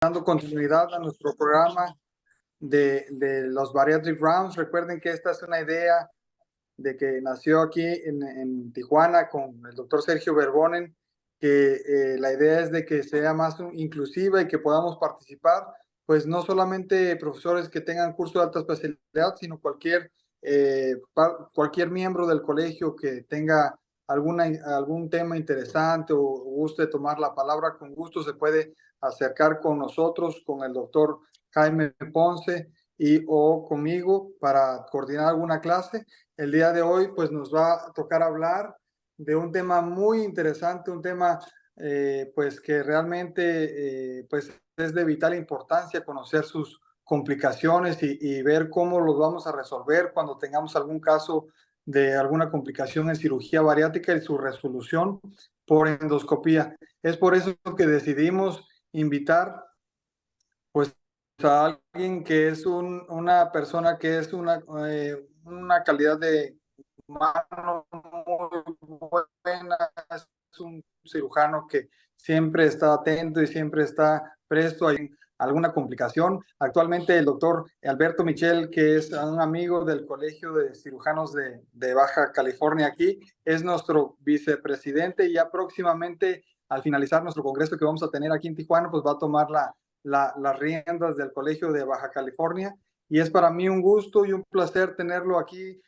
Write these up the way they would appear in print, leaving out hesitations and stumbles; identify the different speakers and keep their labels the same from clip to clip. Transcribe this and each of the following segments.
Speaker 1: dando continuidad a nuestro programa de los Bariatric Rounds. Recuerden que esta es una idea de que nació aquí en Tijuana con el doctor Sergio Verbonen, que la idea es de que sea más inclusiva y que podamos participar, pues no solamente profesores que tengan curso de alta especialidad, sino cualquier miembro del colegio que tenga algún tema interesante o guste tomar la palabra, con gusto se puede acercar con nosotros, con el doctor Jaime Ponce o conmigo para coordinar alguna clase. El día de hoy pues nos va a tocar hablar de un tema muy interesante, un tema pues que realmente pues es de vital importancia conocer sus complicaciones y ver cómo los vamos a resolver cuando tengamos algún caso de alguna complicación en cirugía bariátrica y su resolución por endoscopía. Es por eso que decidimos invitar pues a alguien que es una persona que es una calidad de humano muy buena, es un cirujano que siempre está atento y siempre está presto a alguna complicación. Actualmente el doctor Alberto Michel, que es un amigo del Colegio de Cirujanos de Baja California aquí, es nuestro vicepresidente y ya próximamente al finalizar nuestro congreso que vamos a tener aquí en Tijuana, pues va a tomar las riendas del Colegio de Baja California. Y es para mí un gusto y un placer tenerlo aquí,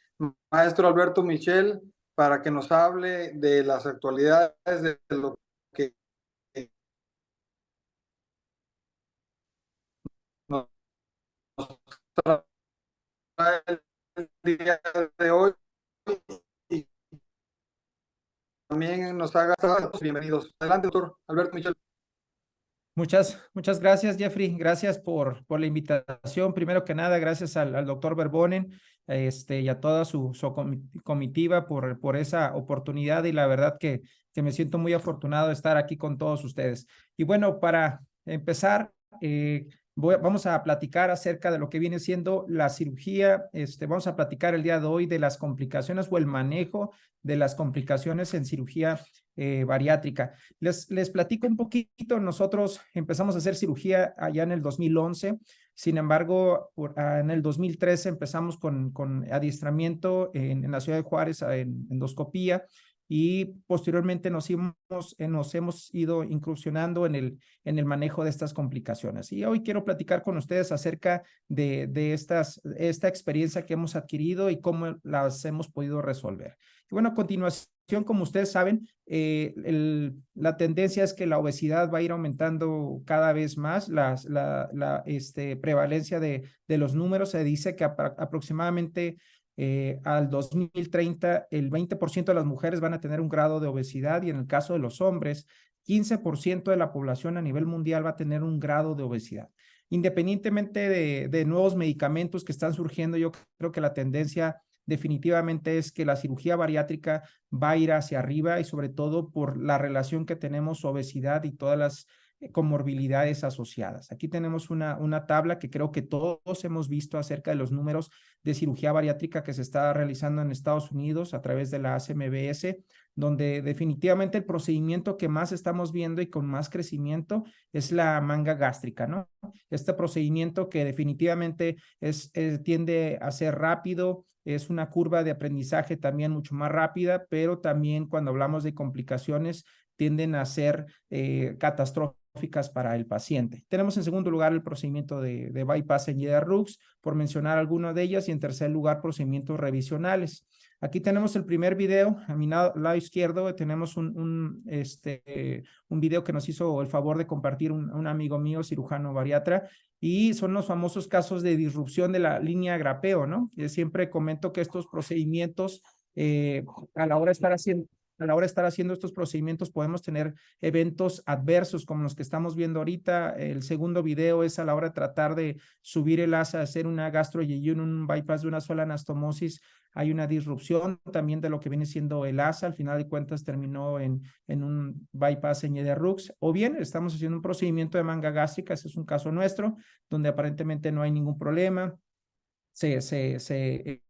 Speaker 1: maestro Alberto Michel, para que nos hable de las actualidades de lo que nos trae el día de hoy y también nos haga bienvenidos. Adelante, doctor Alberto Michel.
Speaker 2: Muchas gracias, Jeffrey. Gracias por la invitación. Primero que nada, gracias al doctor Verbonen y a toda su comitiva por esa oportunidad. Y la verdad que me siento muy afortunado de estar aquí con todos ustedes. Y bueno, para empezar, vamos a platicar acerca de lo que viene siendo la cirugía. Vamos a platicar el día de hoy de las complicaciones o el manejo de las complicaciones en cirugía bariátrica. Les platico un poquito. Nosotros empezamos a hacer cirugía allá en el 2011. Sin embargo, en el 2013 empezamos con adiestramiento en la ciudad de Juárez en endoscopía y posteriormente nos hemos ido incursionando en el manejo de estas complicaciones. Y hoy quiero platicar con ustedes acerca de esta experiencia que hemos adquirido y cómo las hemos podido resolver. Y bueno, a continuación, como ustedes saben, la tendencia es que la obesidad va a ir aumentando cada vez más. La prevalencia de los números se dice que aproximadamente al 2030 el 20% de las mujeres van a tener un grado de obesidad y en el caso de los hombres, 15% de la población a nivel mundial va a tener un grado de obesidad. Independientemente de nuevos medicamentos que están surgiendo, yo creo que la tendencia definitivamente es que la cirugía bariátrica va a ir hacia arriba y sobre todo por la relación que tenemos obesidad y todas las comorbilidades asociadas. Aquí tenemos una tabla que creo que todos hemos visto acerca de los números de cirugía bariátrica que se está realizando en Estados Unidos a través de la ACMBS, donde definitivamente el procedimiento que más estamos viendo y con más crecimiento es la manga gástrica, ¿no? Este procedimiento que definitivamente tiende a ser rápido, es una curva de aprendizaje también mucho más rápida, pero también cuando hablamos de complicaciones tienden a ser catastróficas para el paciente. Tenemos en segundo lugar el procedimiento de bypass en Rux, por mencionar alguna de ellas, y en tercer lugar procedimientos revisionales. Aquí tenemos el primer video. A mi lado izquierdo tenemos un video que nos hizo el favor de compartir un amigo mío, cirujano bariatra, y son los famosos casos de disrupción de la línea grapeo, ¿no? Siempre comento que estos procedimientos, a la hora de estar haciendo estos procedimientos, podemos tener eventos adversos como los que estamos viendo ahorita. El segundo video es a la hora de tratar de subir el asa, hacer una gastroyeyún, un bypass de una sola anastomosis. Hay una disrupción también de lo que viene siendo el asa. Al final de cuentas terminó en un bypass en Rux. O bien estamos haciendo un procedimiento de manga gástrica. Ese es un caso nuestro, donde aparentemente no hay ningún problema. se hace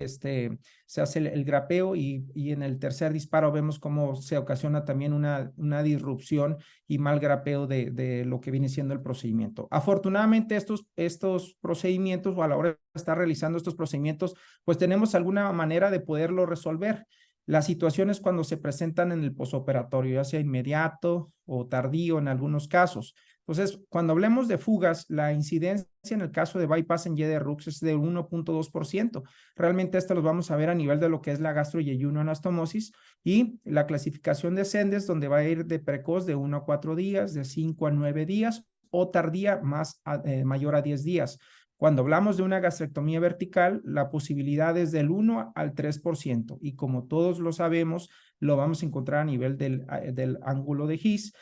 Speaker 2: el grapeo y en el tercer disparo vemos cómo se ocasiona también una disrupción y mal grapeo de lo que viene siendo el procedimiento. Afortunadamente, estos procedimientos, o a la hora de estar realizando estos procedimientos, pues tenemos alguna manera de poderlo resolver. Las situaciones cuando se presentan en el posoperatorio, ya sea inmediato o tardío en algunos casos. Entonces, cuando hablemos de fugas, la incidencia en el caso de bypass en Y de Rux es de 1.2%. Realmente esto lo vamos a ver a nivel de lo que es la gastroyeyunoanastomosis y la clasificación de Sendes, donde va a ir de precoz de 1 a 4 días, de 5 a 9 días o tardía mayor a 10 días. Cuando hablamos de una gastrectomía vertical, la posibilidad es del 1 al 3%, y como todos lo sabemos, lo vamos a encontrar a nivel del ángulo de His,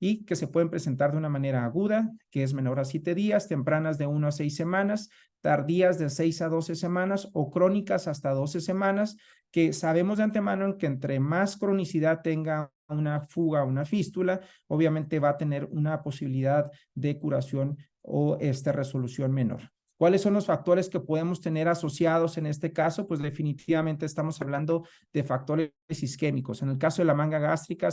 Speaker 2: y que se pueden presentar de una manera aguda, que es menor a 7 días, tempranas de 1 a 6 semanas, tardías de 6 a 12 semanas o crónicas hasta 12 semanas, que sabemos de antemano que entre más cronicidad tenga una fuga, una fístula, obviamente va a tener una posibilidad de curación o resolución menor. ¿Cuáles son los factores que podemos tener asociados en este caso? Pues definitivamente estamos hablando de factores isquémicos. En el caso de la manga gástrica,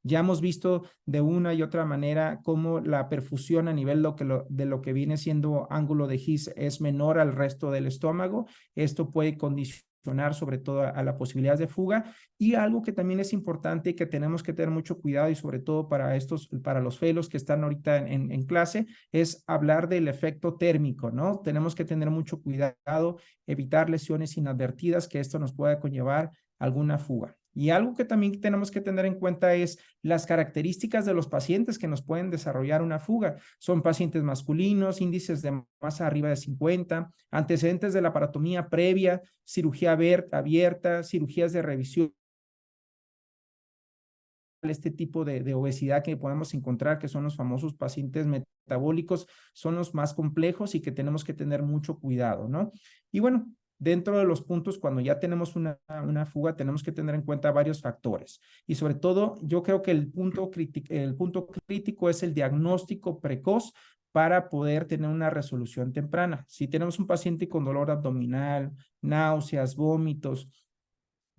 Speaker 2: ya hemos visto de una y otra manera cómo la perfusión a nivel de lo que viene siendo ángulo de His es menor al resto del estómago. Esto puede condicionar sobre todo a la posibilidad de fuga. Y algo que también es importante y que tenemos que tener mucho cuidado, y sobre todo para los fellows que están ahorita en clase, es hablar del efecto térmico, ¿no? Tenemos que tener mucho cuidado, evitar lesiones inadvertidas, que esto nos pueda conllevar alguna fuga. Y algo que también tenemos que tener en cuenta es las características de los pacientes que nos pueden desarrollar una fuga. Son pacientes masculinos, índices de masa arriba de 50, antecedentes de la laparotomía previa, cirugía abierta, cirugías de revisión, este tipo de obesidad que podemos encontrar, que son los famosos pacientes metabólicos, son los más complejos y que tenemos que tener mucho cuidado, ¿no? Y bueno, dentro de los puntos, cuando ya tenemos una fuga, tenemos que tener en cuenta varios factores. Y sobre todo, yo creo que el punto crítico es el diagnóstico precoz para poder tener una resolución temprana. Si tenemos un paciente con dolor abdominal, náuseas, vómitos,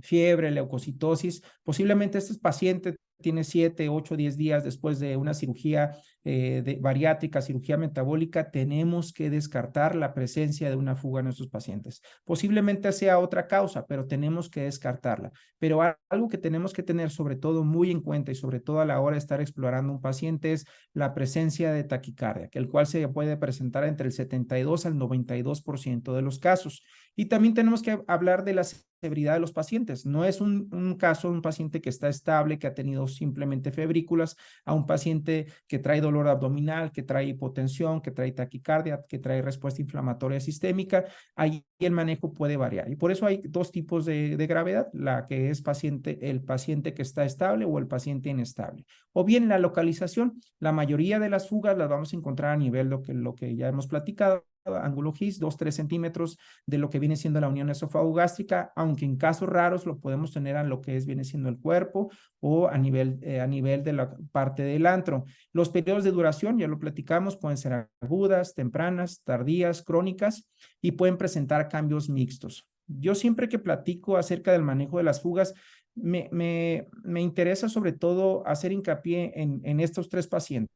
Speaker 2: fiebre, leucocitosis, posiblemente este paciente tiene 7, 8, 10 días después de una cirugía bariátrica, cirugía metabólica, tenemos que descartar la presencia de una fuga en estos pacientes. Posiblemente sea otra causa, pero tenemos que descartarla. Pero algo que tenemos que tener sobre todo muy en cuenta, y sobre todo a la hora de estar explorando un paciente, es la presencia de taquicardia, el cual se puede presentar entre el 72 al 92% de los casos. Y también tenemos que hablar de la severidad de los pacientes. No es un caso de un paciente que está estable, que ha tenido simplemente febrículas, a un paciente que trae dolor abdominal, que trae hipotensión, que trae taquicardia, que trae respuesta inflamatoria sistémica. Ahí el manejo puede variar. Y por eso hay dos tipos de gravedad, la que es el paciente que está estable o el paciente inestable. O bien la localización, la mayoría de las fugas las vamos a encontrar a nivel lo que ya hemos platicado, ángulo His, 2-3 centímetros de lo que viene siendo la unión esófago-gástrica, aunque en casos raros lo podemos tener a lo que viene siendo el cuerpo o a nivel de la parte del antro. Los periodos de duración, ya lo platicamos, pueden ser agudas, tempranas, tardías, crónicas, y pueden presentar cambios mixtos. Yo siempre que platico acerca del manejo de las fugas, me interesa sobre todo hacer hincapié en estos tres pacientes.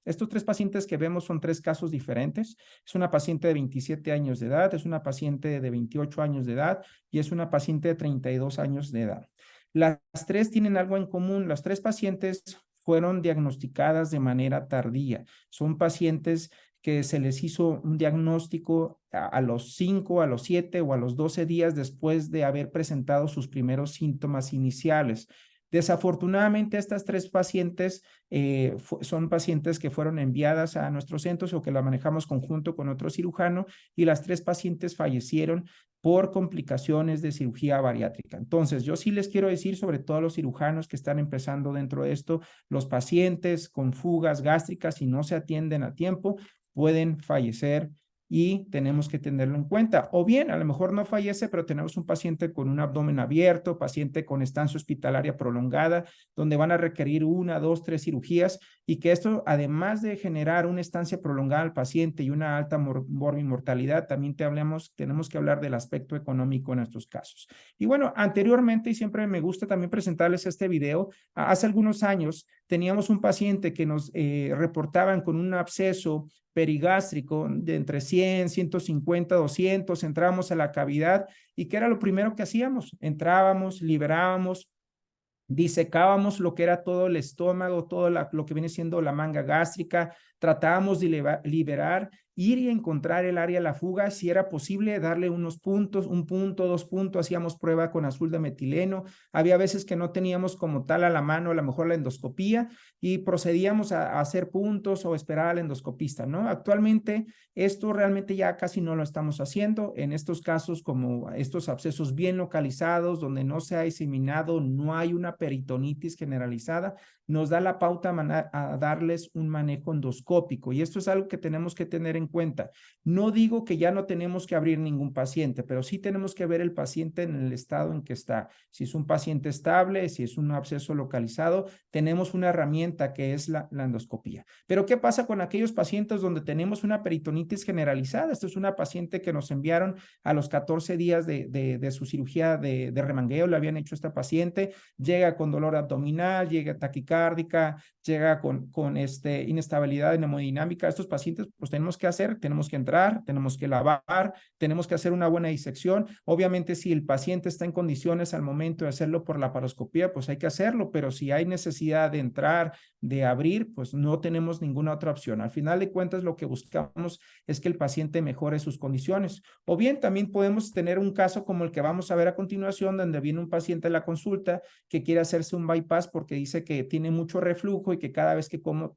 Speaker 2: Estos tres pacientes que vemos son tres casos diferentes. Es una paciente de 27 años de edad, es una paciente de 28 años de edad y es una paciente de 32 años de edad. Las tres tienen algo en común. Las tres pacientes fueron diagnosticadas de manera tardía. Son pacientes que se les hizo un diagnóstico a los 5, a los 7 o a los 12 días después de haber presentado sus primeros síntomas iniciales. Desafortunadamente, estas tres pacientes son pacientes que fueron enviadas a nuestros centros o que la manejamos conjunto con otro cirujano, y las tres pacientes fallecieron por complicaciones de cirugía bariátrica. Entonces, yo sí les quiero decir, sobre todo a los cirujanos que están empezando dentro de esto, los pacientes con fugas gástricas, si no se atienden a tiempo, pueden fallecer y tenemos que tenerlo en cuenta. O bien, a lo mejor no fallece, pero tenemos un paciente con un abdomen abierto, paciente con estancia hospitalaria prolongada, donde van a requerir 1, 2, 3 cirugías, y que esto, además de generar una estancia prolongada al paciente y una alta mortalidad, también tenemos que hablar del aspecto económico en estos casos. Y bueno, anteriormente, y siempre me gusta también presentarles este video, hace algunos años teníamos un paciente que nos reportaban con un absceso perigástrico de entre 100, 150, 200, entrábamos a la cavidad y ¿qué era lo primero que hacíamos? Entrábamos, liberábamos, disecábamos lo que era todo el estómago, todo lo que viene siendo la manga gástrica, tratábamos de liberar, ir y encontrar el área de la fuga, si era posible darle unos puntos, 1 punto, 2 puntos, hacíamos prueba con azul de metileno, había veces que no teníamos como tal a la mano a lo mejor la endoscopía y procedíamos a hacer puntos o esperar al endoscopista, ¿no? Actualmente esto realmente ya casi no lo estamos haciendo, en estos casos como estos abscesos bien localizados, donde no se ha diseminado, no hay una peritonitis generalizada, nos da la pauta a darles un manejo endoscópico y esto es algo que tenemos que tener en cuenta. No digo que ya no tenemos que abrir ningún paciente, pero sí tenemos que ver el paciente en el estado en que está. Si es un paciente estable, si es un absceso localizado, tenemos una herramienta que es la endoscopía. Pero ¿qué pasa con aquellos pacientes donde tenemos una peritonitis generalizada? Esto es una paciente que nos enviaron a los 14 días de su cirugía de remangueo, le habían hecho a esta paciente, llega con dolor abdominal, llega taquicárdica, llega con inestabilidad hemodinámica. Estos pacientes pues tenemos que entrar, tenemos que lavar, tenemos que hacer una buena disección. Obviamente si el paciente está en condiciones al momento de hacerlo por laparoscopía, pues hay que hacerlo, pero si hay necesidad de entrar, de abrir, pues no tenemos ninguna otra opción. Al final de cuentas lo que buscamos es que el paciente mejore sus condiciones. O bien también podemos tener un caso como el que vamos a ver a continuación, donde viene un paciente a la consulta que quiere hacerse un bypass porque dice que tiene mucho reflujo y que cada vez que come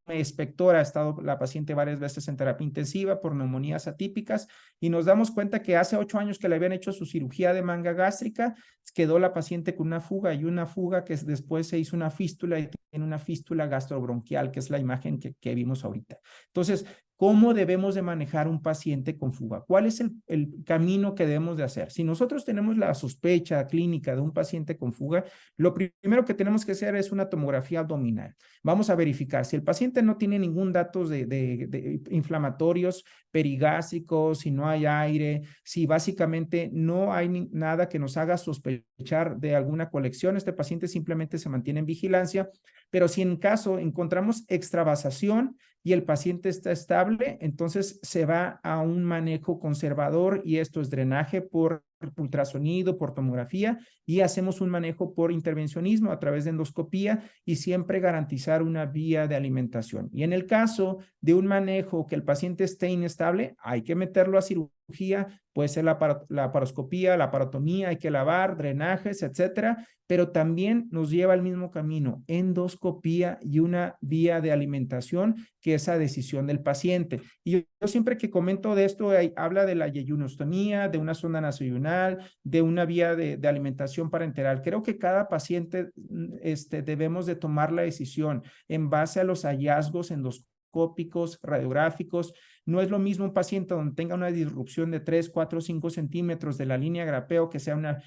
Speaker 2: expectora, ha estado la paciente varias veces en terapia intensiva por neumonías atípicas y nos damos cuenta que hace 8 años que le habían hecho su cirugía de manga gástrica, quedó la paciente con una fuga que después se hizo una fístula y tiene una fístula gastrobronquial, que es la imagen que vimos ahorita. Entonces, ¿cómo debemos de manejar un paciente con fuga? ¿Cuál es el camino que debemos de hacer? Si nosotros tenemos la sospecha clínica de un paciente con fuga, lo primero que tenemos que hacer es una tomografía abdominal. Vamos a verificar si el paciente no tiene ningún dato de inflamatorios perigástricos, si no hay aire, si básicamente no hay nada que nos haga sospechar de alguna colección, este paciente simplemente se mantiene en vigilancia, pero si en caso encontramos extravasación y el paciente está estable, entonces se va a un manejo conservador y esto es drenaje por ultrasonido, por tomografía y hacemos un manejo por intervencionismo a través de endoscopía y siempre garantizar una vía de alimentación. Y en el caso de un manejo que el paciente esté inestable, hay que meterlo a cirugía, puede ser la laparoscopía, la parotomía, hay que lavar, drenajes, etcétera, pero también nos lleva al mismo camino, endoscopía y una vía de alimentación que es a decisión del paciente. Y yo siempre que comento de esto, habla de la yeyunostomía, de una sonda nasoyunal, de una vía de alimentación parenteral. Creo que cada paciente debemos de tomar la decisión en base a los hallazgos endoscópicos, radiográficos. No es lo mismo un paciente donde tenga una disrupción de 3, 4, 5 centímetros de la línea grapeo que sea una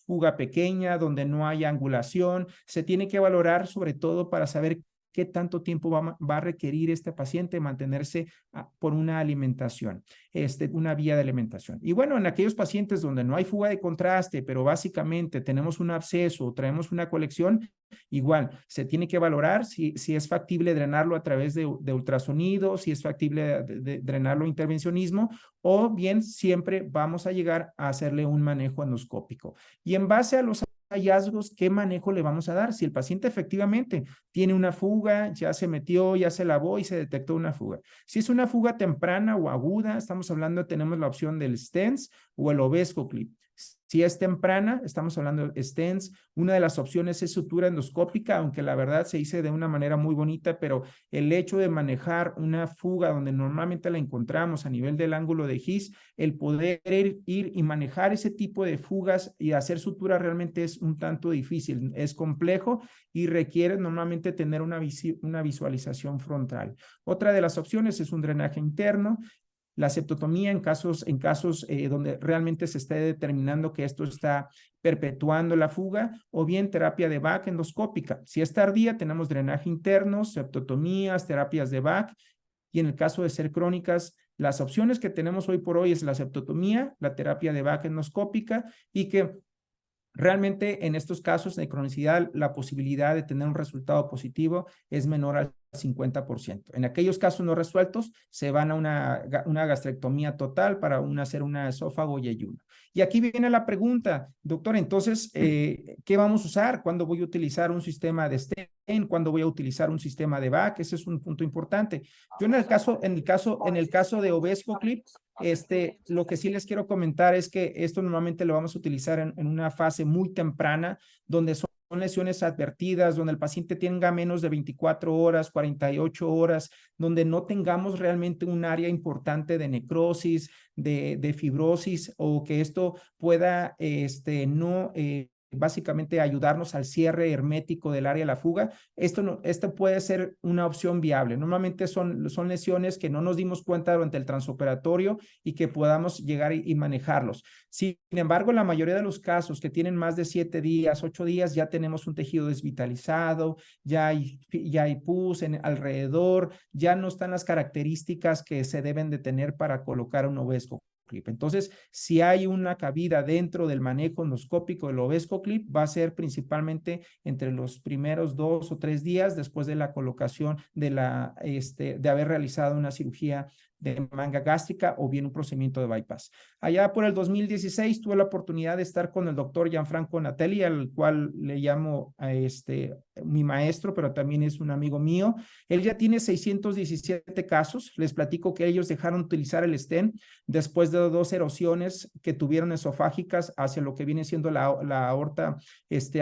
Speaker 2: fuga pequeña, donde no haya angulación. Se tiene que valorar sobre todo para saber qué tanto tiempo va a requerir este paciente mantenerse por una alimentación, una vía de alimentación. Y bueno, en aquellos pacientes donde no hay fuga de contraste, pero básicamente tenemos un absceso o traemos una colección, igual se tiene que valorar si es factible drenarlo a través de ultrasonido, si es factible de drenarlo intervencionismo, o bien siempre vamos a llegar a hacerle un manejo endoscópico. Y en base a los hallazgos, ¿qué manejo le vamos a dar? Si el paciente efectivamente tiene una fuga, ya se metió, ya se lavó y se detectó una fuga. Si es una fuga temprana o aguda, estamos hablando, tenemos la opción del stents o el Ovesco Clip. Si es temprana, estamos hablando de stents. Una de las opciones es sutura endoscópica, aunque la verdad se dice de una manera muy bonita, pero el hecho de manejar una fuga donde normalmente la encontramos a nivel del ángulo de His, el poder ir y manejar ese tipo de fugas y hacer sutura realmente es un tanto difícil, es complejo y requiere normalmente tener una visualización frontal. Otra de las opciones es un drenaje interno. la septotomía en casos donde realmente se esté determinando que esto está perpetuando la fuga, o bien terapia de VAC endoscópica. Si es tardía, tenemos drenaje interno, septotomías, terapias de VAC, y en el caso de ser crónicas, las opciones que tenemos hoy por hoy es la septotomía, la terapia de VAC endoscópica, y que realmente en estos casos de cronicidad la posibilidad de tener un resultado positivo es menor al 50%. En aquellos casos no resueltos se van a una gastrectomía total para hacer una esófago y ayuno. Y aquí viene la pregunta, doctor, entonces, ¿qué vamos a usar? ¿Cuándo voy a utilizar un sistema de stent? ¿Cuándo voy a utilizar un sistema de VAC? Ese es un punto importante. Yo en el caso de Ovesco Clip, lo que sí les quiero comentar es que esto normalmente lo vamos a utilizar en una fase muy temprana, donde son lesiones advertidas, donde el paciente tenga menos de 24 horas, 48 horas, donde no tengamos realmente un área importante de necrosis, de fibrosis, o que esto pueda básicamente ayudarnos al cierre hermético del área de la fuga. Esto puede ser una opción viable. Normalmente son lesiones que no nos dimos cuenta durante el transoperatorio y que podamos llegar y manejarlos. Sin embargo, en la mayoría de los casos que tienen más de 7 días, 8 días, ya tenemos un tejido desvitalizado, ya hay pus alrededor, ya no están las características que se deben de tener para colocar un Ovesco Clip. Entonces, si hay una cabida dentro del manejo endoscópico del Ovesco Clip, va a ser principalmente entre los primeros 2 o 3 días después de la colocación de haber realizado una cirugía de manga gástrica o bien un procedimiento de bypass. Allá por el 2016 tuve la oportunidad de estar con el doctor Gianfranco Natelli, al cual le llamo mi maestro, pero también es un amigo mío. Él ya tiene 617 casos. Les platico que ellos dejaron de utilizar el stent después de 2 erosiones que tuvieron esofágicas hacia lo que viene siendo la aorta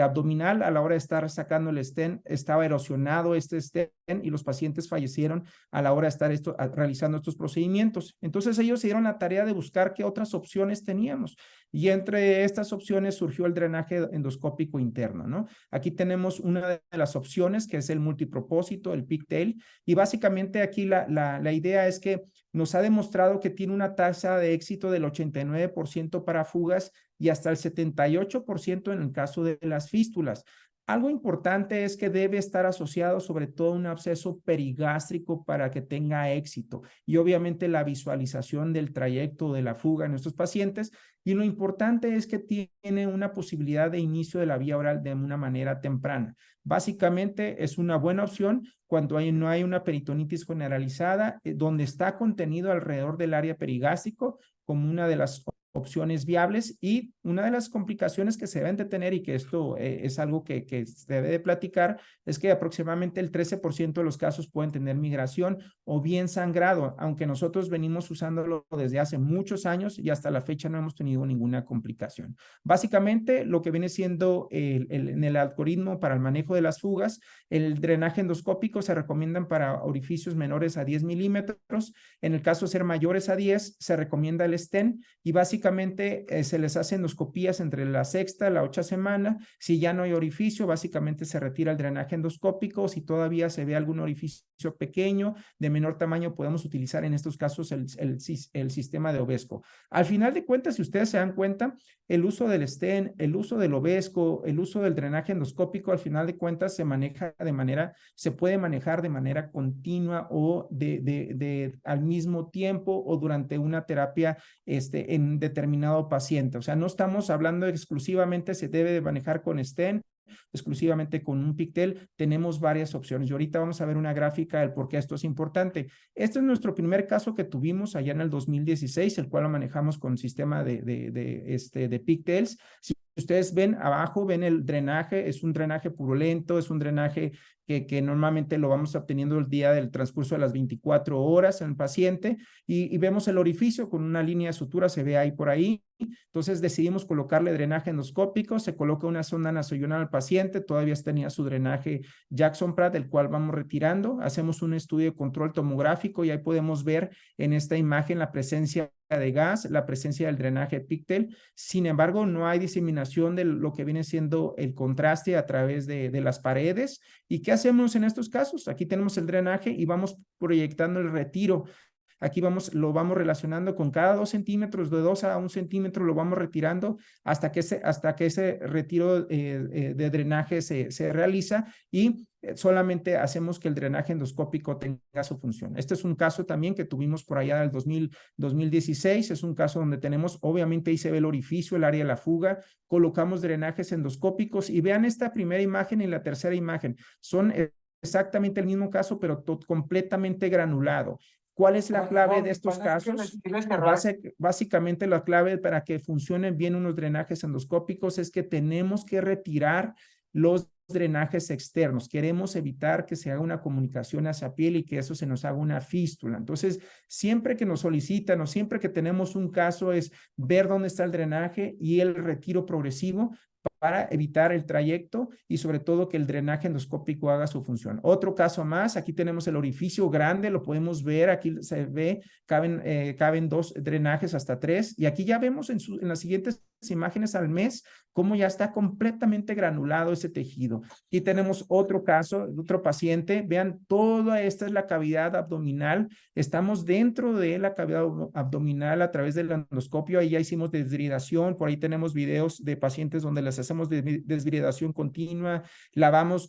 Speaker 2: abdominal. A la hora de estar sacando el stent, estaba erosionado este stent y los pacientes fallecieron a la hora de estar realizando estos procedimientos. Entonces ellos se dieron la tarea de buscar qué otras opciones teníamos, y entre estas opciones surgió el drenaje endoscópico interno, ¿no? Aquí tenemos una de las opciones, que es el multipropósito, el pigtail, y básicamente aquí la idea es que nos ha demostrado que tiene una tasa de éxito del 89% para fugas y hasta el 78% en el caso de las fístulas. Algo importante es que debe estar asociado sobre todo a un absceso perigástrico para que tenga éxito, y obviamente la visualización del trayecto de la fuga en nuestros pacientes, y lo importante es que tiene una posibilidad de inicio de la vía oral de una manera temprana. Básicamente es una buena opción cuando no hay una peritonitis generalizada, donde está contenido alrededor del área perigástrico como una de las opciones viables. Y una de las complicaciones que se deben de tener, y que esto es algo que se debe de platicar, es que aproximadamente el 13% de los casos pueden tener migración o bien sangrado, aunque nosotros venimos usándolo desde hace muchos años y hasta la fecha no hemos tenido ninguna complicación. Básicamente, lo que viene siendo en el algoritmo para el manejo de las fugas, el drenaje endoscópico se recomiendan para orificios menores a 10 milímetros. En el caso de ser mayores a 10, se recomienda el stent, y básicamente se les hace endoscopías entre la 6ª y la 8ª semana. Si ya no hay orificio, básicamente se retira el drenaje endoscópico. Si todavía se ve algún orificio pequeño, de menor tamaño, podemos utilizar en estos casos el sistema de Ovesco. Al final de cuentas, si ustedes se dan cuenta, el uso del stent, el uso del Ovesco, el uso del drenaje endoscópico, al final de cuentas se puede manejar de manera continua o al mismo tiempo o durante una terapia en determinado paciente. O sea, no estamos hablando exclusivamente se debe de manejar con stent, exclusivamente con un pigtail. Tenemos varias opciones y ahorita vamos a ver una gráfica del por qué esto es importante. Este es nuestro primer caso que tuvimos allá en el 2016, el cual lo manejamos con sistema de pigtails. Si ustedes ven abajo, ven el drenaje, es un drenaje purulento, es un drenaje que normalmente lo vamos obteniendo el día del transcurso de las 24 horas en el paciente, y vemos el orificio con una línea de sutura, se ve ahí por ahí. Entonces decidimos colocarle drenaje endoscópico, se coloca una sonda nasoional al paciente, todavía tenía su drenaje Jackson Pratt, el cual vamos retirando, hacemos un estudio de control tomográfico y ahí podemos ver en esta imagen la presencia de gas, la presencia del drenaje pigtail. Sin embargo, no hay diseminación de lo que viene siendo el contraste a través de las paredes. ¿Y qué hacemos en estos casos? Aquí tenemos el drenaje y vamos proyectando el retiro. Aquí lo vamos relacionando con cada 2 centímetros, de 2 a 1 centímetro lo vamos retirando hasta que ese retiro de drenaje se realiza y solamente hacemos que el drenaje endoscópico tenga su función. Este es un caso también que tuvimos por allá del 2016, es un caso donde tenemos, obviamente ahí se ve el orificio, el área de la fuga, colocamos drenajes endoscópicos y vean esta primera imagen y la tercera imagen, son exactamente el mismo caso, pero completamente granulado. ¿Cuál es la clave de estos casos? Básicamente la clave para que funcionen bien unos drenajes endoscópicos es que tenemos que retirar los drenajes externos. Queremos evitar que se haga una comunicación hacia piel y que eso se nos haga una fístula. Entonces, siempre que nos solicitan o siempre que tenemos un caso es ver dónde está el drenaje y el retiro progresivo para evitar el trayecto y sobre todo que el drenaje endoscópico haga su función. Otro caso más, aquí tenemos el orificio grande, lo podemos ver, aquí se ve, caben 2 drenajes hasta 3 y aquí ya vemos en las siguientes imágenes al mes cómo ya está completamente granulado ese tejido. Y tenemos otro caso, otro paciente, vean, toda esta es la cavidad abdominal, estamos dentro de la cavidad abdominal a través del endoscopio, ahí ya hicimos desviridación, por ahí tenemos videos de pacientes donde les hacemos desviridación continua, lavamos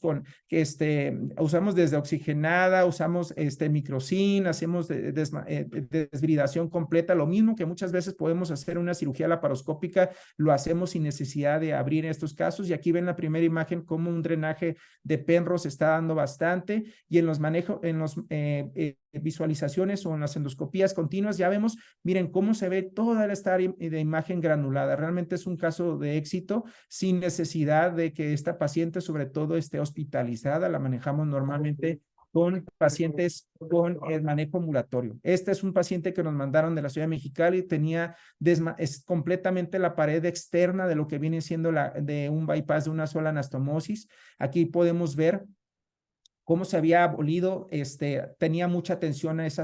Speaker 2: usamos desde oxigenada, usamos microcin, hacemos desviridación completa, lo mismo que muchas veces podemos hacer una cirugía laparoscópica, lo hacemos sin necesidad de abrir estos casos y aquí ven la primera imagen como un drenaje de Penrose está dando bastante y en los visualizaciones o en las endoscopías continuas ya vemos, miren cómo se ve toda esta área de imagen granulada, realmente es un caso de éxito sin necesidad de que esta paciente sobre todo esté hospitalizada, la manejamos normalmente con pacientes con el manejo ambulatorio. Este es un paciente que nos mandaron de la ciudad de Mexicali, tenía completamente la pared externa de lo que viene siendo de un bypass de una sola anastomosis. Aquí podemos ver cómo se había abolido, tenía mucha tensión a esa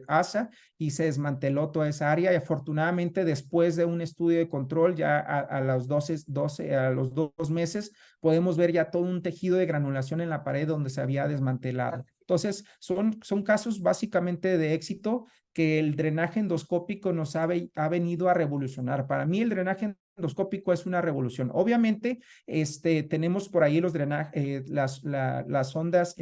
Speaker 2: asa y se desmanteló toda esa área y afortunadamente después de un estudio de control ya a los 2 meses podemos ver ya todo un tejido de granulación en la pared donde se había desmantelado. Entonces, son casos básicamente de éxito que el drenaje endoscópico nos ha venido a revolucionar. Para mí el drenaje endoscópico es una revolución. Obviamente, tenemos por ahí los drenajes, las ondas,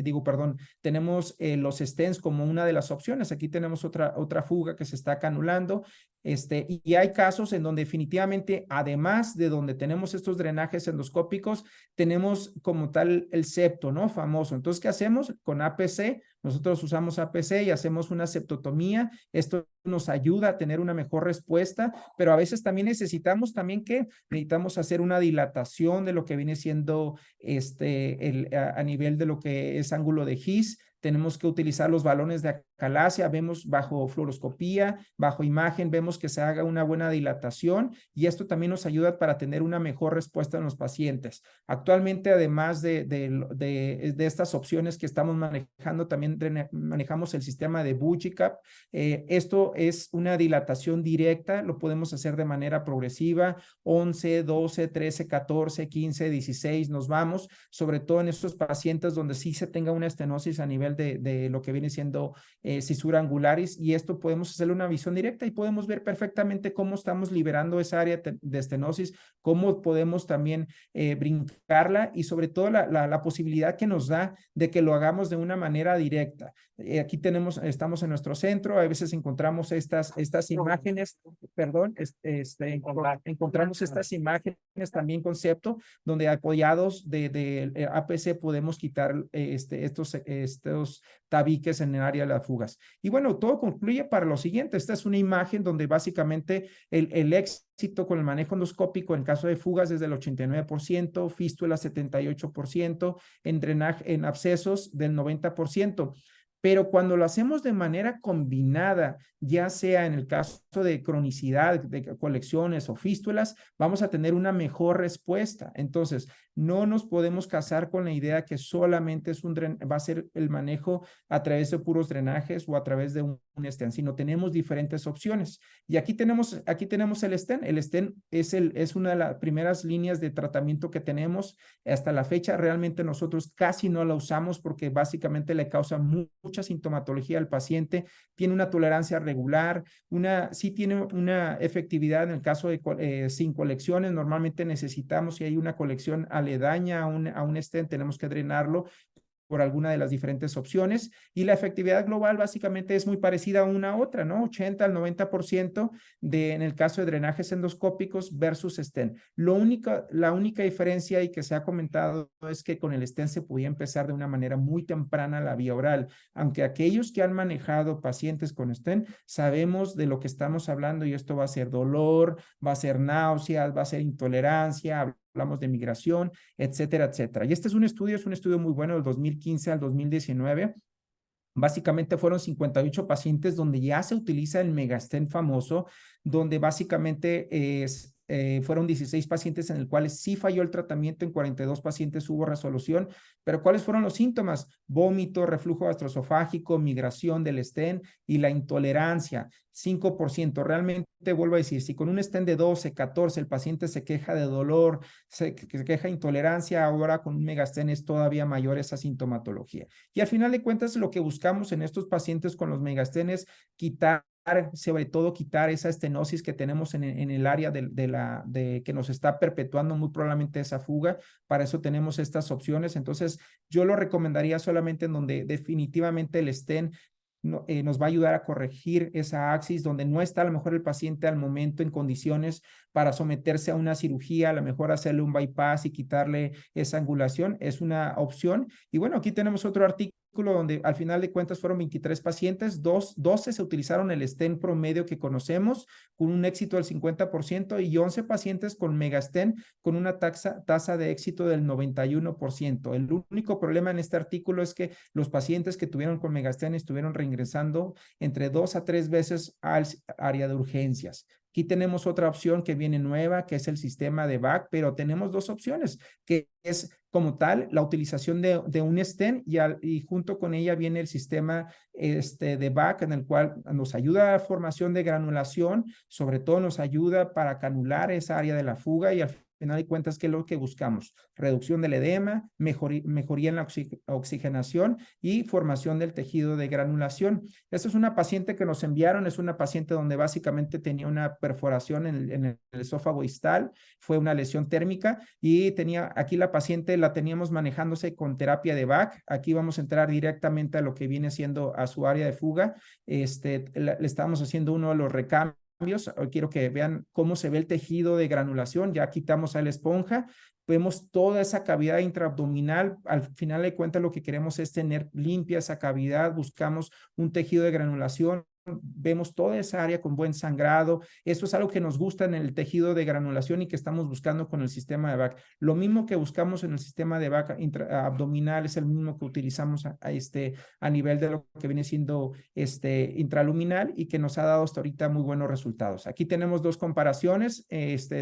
Speaker 2: tenemos los stents como una de las opciones. Aquí tenemos otra fuga que se está canulando. Y hay casos en donde definitivamente, además de donde tenemos estos drenajes endoscópicos, tenemos como tal el septo, ¿no? Famoso. Entonces, ¿qué hacemos? Con APC, nosotros usamos APC y hacemos una septotomía. Esto nos ayuda a tener una mejor respuesta, pero a veces también necesitamos hacer una dilatación de lo que viene siendo a nivel de lo que es ángulo de His. Tenemos que utilizar los balones de acalasia, vemos bajo fluoroscopía, bajo imagen, vemos que se haga una buena dilatación y esto también nos ayuda para tener una mejor respuesta en los pacientes. Actualmente, además de estas opciones que estamos manejando, también manejamos el sistema de Bujicap. Esto es una dilatación directa, lo podemos hacer de manera progresiva, 11, 12, 13, 14, 15, 16, nos vamos, sobre todo en estos pacientes donde sí se tenga una estenosis a nivel de lo que viene siendo cisura angularis y esto podemos hacerle una visión directa y podemos ver perfectamente cómo estamos liberando esa área de estenosis, cómo podemos también brincarla y sobre todo la posibilidad que nos da de que lo hagamos de una manera directa. Aquí estamos en nuestro centro, a veces encontramos estas imágenes, encontramos estas imágenes también concepto, donde apoyados de APC podemos quitar estos tabiques en el área de las fugas. Y bueno, todo concluye para lo siguiente. Esta es una imagen donde básicamente el éxito con el manejo endoscópico en caso de fugas es del 89%, fístula 78%, en drenaje, en abscesos del 90%. Pero cuando lo hacemos de manera combinada, ya sea en el caso de cronicidad, de colecciones o fístulas, vamos a tener una mejor respuesta. Entonces, no nos podemos casar con la idea que solamente va a ser el manejo a través de puros drenajes o a través de un stent, sino tenemos diferentes opciones. Y aquí tenemos el stent. El stent es una de las primeras líneas de tratamiento que tenemos hasta la fecha. Realmente nosotros casi no la usamos porque básicamente le causa mucho mucha sintomatología del paciente, tiene una tolerancia regular, sí tiene una efectividad en el caso de sin colecciones. Normalmente necesitamos, si hay una colección aledaña a un stent, tenemos que drenarlo por alguna de las diferentes opciones, y la efectividad global básicamente es muy parecida a una a otra, ¿no? 80 al 90% en el caso de drenajes endoscópicos versus stent. La única diferencia, y que se ha comentado, es que con el stent se podía empezar de una manera muy temprana la vía oral, aunque aquellos que han manejado pacientes con stent sabemos de lo que estamos hablando, y esto va a ser dolor, va a ser náuseas, va a ser intolerancia, hablamos de migración, etcétera, etcétera. Y este es un estudio muy bueno del 2015 al 2019. Básicamente fueron 58 pacientes donde ya se utiliza el megastent famoso, donde básicamente fueron 16 pacientes en el cuales sí falló el tratamiento, en 42 pacientes hubo resolución. Pero ¿cuáles fueron los síntomas? Vómito, reflujo gastroesofágico, migración del stent y la intolerancia. 5%. Realmente, vuelvo a decir, si con un stent de 12, 14 el paciente se queja de dolor, se queja de intolerancia, ahora con un megastent es todavía mayor esa sintomatología. Y al final de cuentas, lo que buscamos en estos pacientes con los megastent es quitar, sobre todo quitar esa estenosis que tenemos en el área que nos está perpetuando muy probablemente esa fuga. Para eso tenemos estas opciones. Entonces, yo lo recomendaría solamente en donde definitivamente el stent nos va a ayudar a corregir esa axis, donde no está a lo mejor el paciente al momento en condiciones para someterse a una cirugía, a lo mejor hacerle un bypass y quitarle esa angulación, es una opción. Y bueno, aquí tenemos otro artículo donde al final de cuentas fueron 23 pacientes, 12 se utilizaron el stent promedio que conocemos, con un éxito del 50%, y 11 pacientes con megastent con una tasa de éxito del 91%. El único problema en este artículo es que los pacientes que tuvieron con megastent estuvieron reingresando entre 2 a 3 veces al área de urgencias. Aquí tenemos otra opción que viene nueva, que es el sistema de VAC, pero tenemos dos opciones, que es como tal la utilización de un stent, y junto con ella viene el sistema de VAC, en el cual nos ayuda a la formación de granulación, sobre todo nos ayuda para canular esa área de la fuga, y al final de cuentas, ¿qué es lo que buscamos? Reducción del edema, mejoría en la oxigenación y formación del tejido de granulación. Esta es una paciente que nos enviaron, es una paciente donde básicamente tenía una perforación en el esófago distal, fue una lesión térmica, y aquí la paciente la teníamos manejándose con terapia de VAC. Aquí vamos a entrar directamente a lo que viene siendo a su área de fuga. Le estábamos haciendo uno de los recambios. Quiero que vean cómo se ve el tejido de granulación. Ya quitamos a la esponja, vemos toda esa cavidad intraabdominal. Al final de cuentas, lo que queremos es tener limpia esa cavidad. Buscamos un tejido de granulación, vemos toda esa área con buen sangrado. Eso es algo que nos gusta en el tejido de granulación y que estamos buscando con el sistema de VAC. Lo mismo que buscamos en el sistema de VAC abdominal es el mismo que utilizamos a nivel de lo que viene siendo intraluminal, y que nos ha dado hasta ahorita muy buenos resultados. Aquí tenemos dos comparaciones,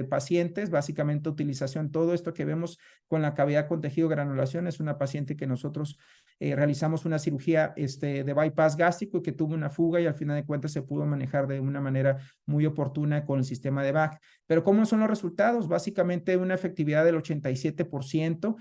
Speaker 2: pacientes, básicamente utilización. Todo esto que vemos con la cavidad con tejido de granulación es una paciente que nosotros realizamos una cirugía de bypass gástrico, y que tuvo una fuga, y al final de cuentas se pudo manejar de una manera muy oportuna con el sistema de VAC. Pero ¿cómo son los resultados? Básicamente una efectividad del 87%,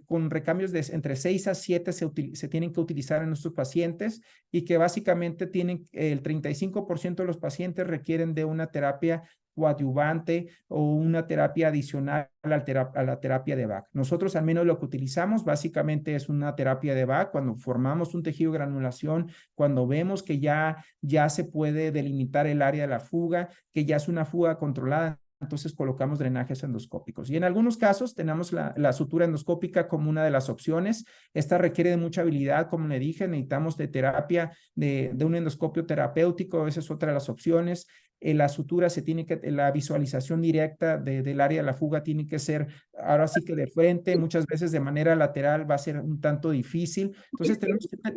Speaker 2: con recambios de entre 6 a 7 se tienen que utilizar en nuestros pacientes, y que básicamente el 35% de los pacientes requieren de una terapia coadyuvante o una terapia adicional a la terapia de VAC. Nosotros al menos lo que utilizamos básicamente es una terapia de VAC cuando formamos un tejido de granulación, cuando vemos que ya se puede delimitar el área de la fuga, que ya es una fuga controlada. Entonces colocamos drenajes endoscópicos. Y en algunos casos tenemos la sutura endoscópica como una de las opciones. Esta requiere de mucha habilidad, como le dije, necesitamos de terapia, de un endoscopio terapéutico, esa es otra de las opciones. La sutura la visualización directa del área de la fuga tiene que ser ahora sí que de frente, muchas veces de manera lateral va a ser un tanto difícil. Entonces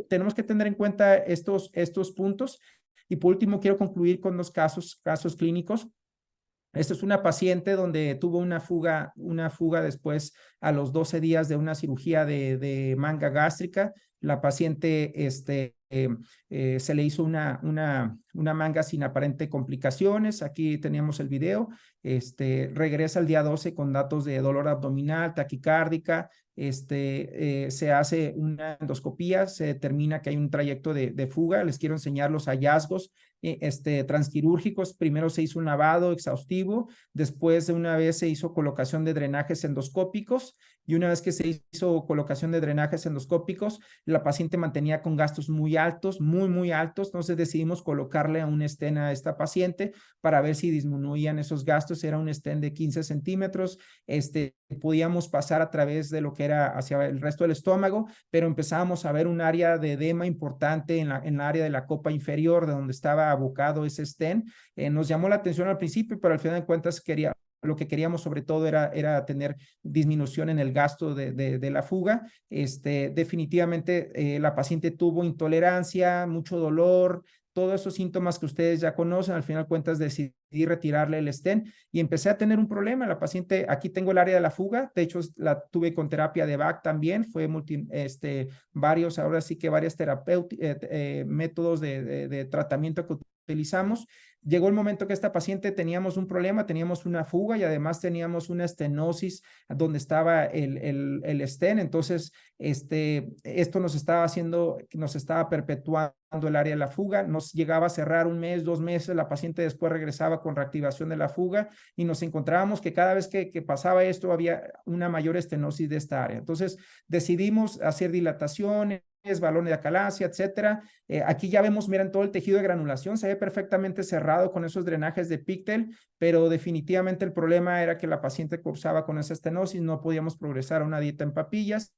Speaker 2: tenemos que tener en cuenta estos puntos. Y por último, quiero concluir con dos casos clínicos. Esta es una paciente donde tuvo una fuga después a los 12 días de una cirugía de manga gástrica. La paciente se le hizo una manga sin aparente complicaciones. Aquí teníamos el video. Regresa el día 12 con datos de dolor abdominal, taquicárdica, se hace una endoscopía, se determina que hay un trayecto de fuga. Les quiero enseñar los hallazgos transquirúrgicos. Primero se hizo un lavado exhaustivo, después de una vez se hizo colocación de drenajes endoscópicos, y una vez que se hizo colocación de drenajes endoscópicos, la paciente mantenía con gastos muy altos, muy altos. Entonces decidimos colocarle un stent a esta paciente para ver si disminuían esos gastos. Era un stent de 15 centímetros. Podíamos pasar a través de lo que era hacia el resto del estómago, pero empezábamos a ver un área de edema importante en la área de la copa inferior, de donde estaba abocado ese stent. Nos llamó la atención al principio, pero al final de cuentas lo que queríamos sobre todo era tener disminución en el gasto de la fuga. Definitivamente la paciente tuvo intolerancia, mucho dolor, todos esos síntomas que ustedes ya conocen. Al final de cuentas decidí retirarle el stent y empecé a tener un problema. La paciente, aquí tengo el área de la fuga, de hecho la tuve con terapia de VAC también, fue varios, ahora sí que varios métodos de tratamiento que utilizamos. Llegó el momento que esta paciente teníamos un problema, teníamos una fuga y además teníamos una estenosis donde estaba el stent. Entonces, esto nos estaba perpetuando el área de la fuga. Nos llegaba a cerrar un mes, 2 meses, la paciente después regresaba con reactivación de la fuga y nos encontrábamos que cada vez que pasaba esto había una mayor estenosis de esta área. Entonces, decidimos hacer dilataciones, balones de acalasia, etcétera. Aquí ya vemos, miren, todo el tejido de granulación, se ve perfectamente cerrado con esos drenajes de Pictel, pero definitivamente el problema era que la paciente cursaba con esa estenosis, no podíamos progresar a una dieta en papillas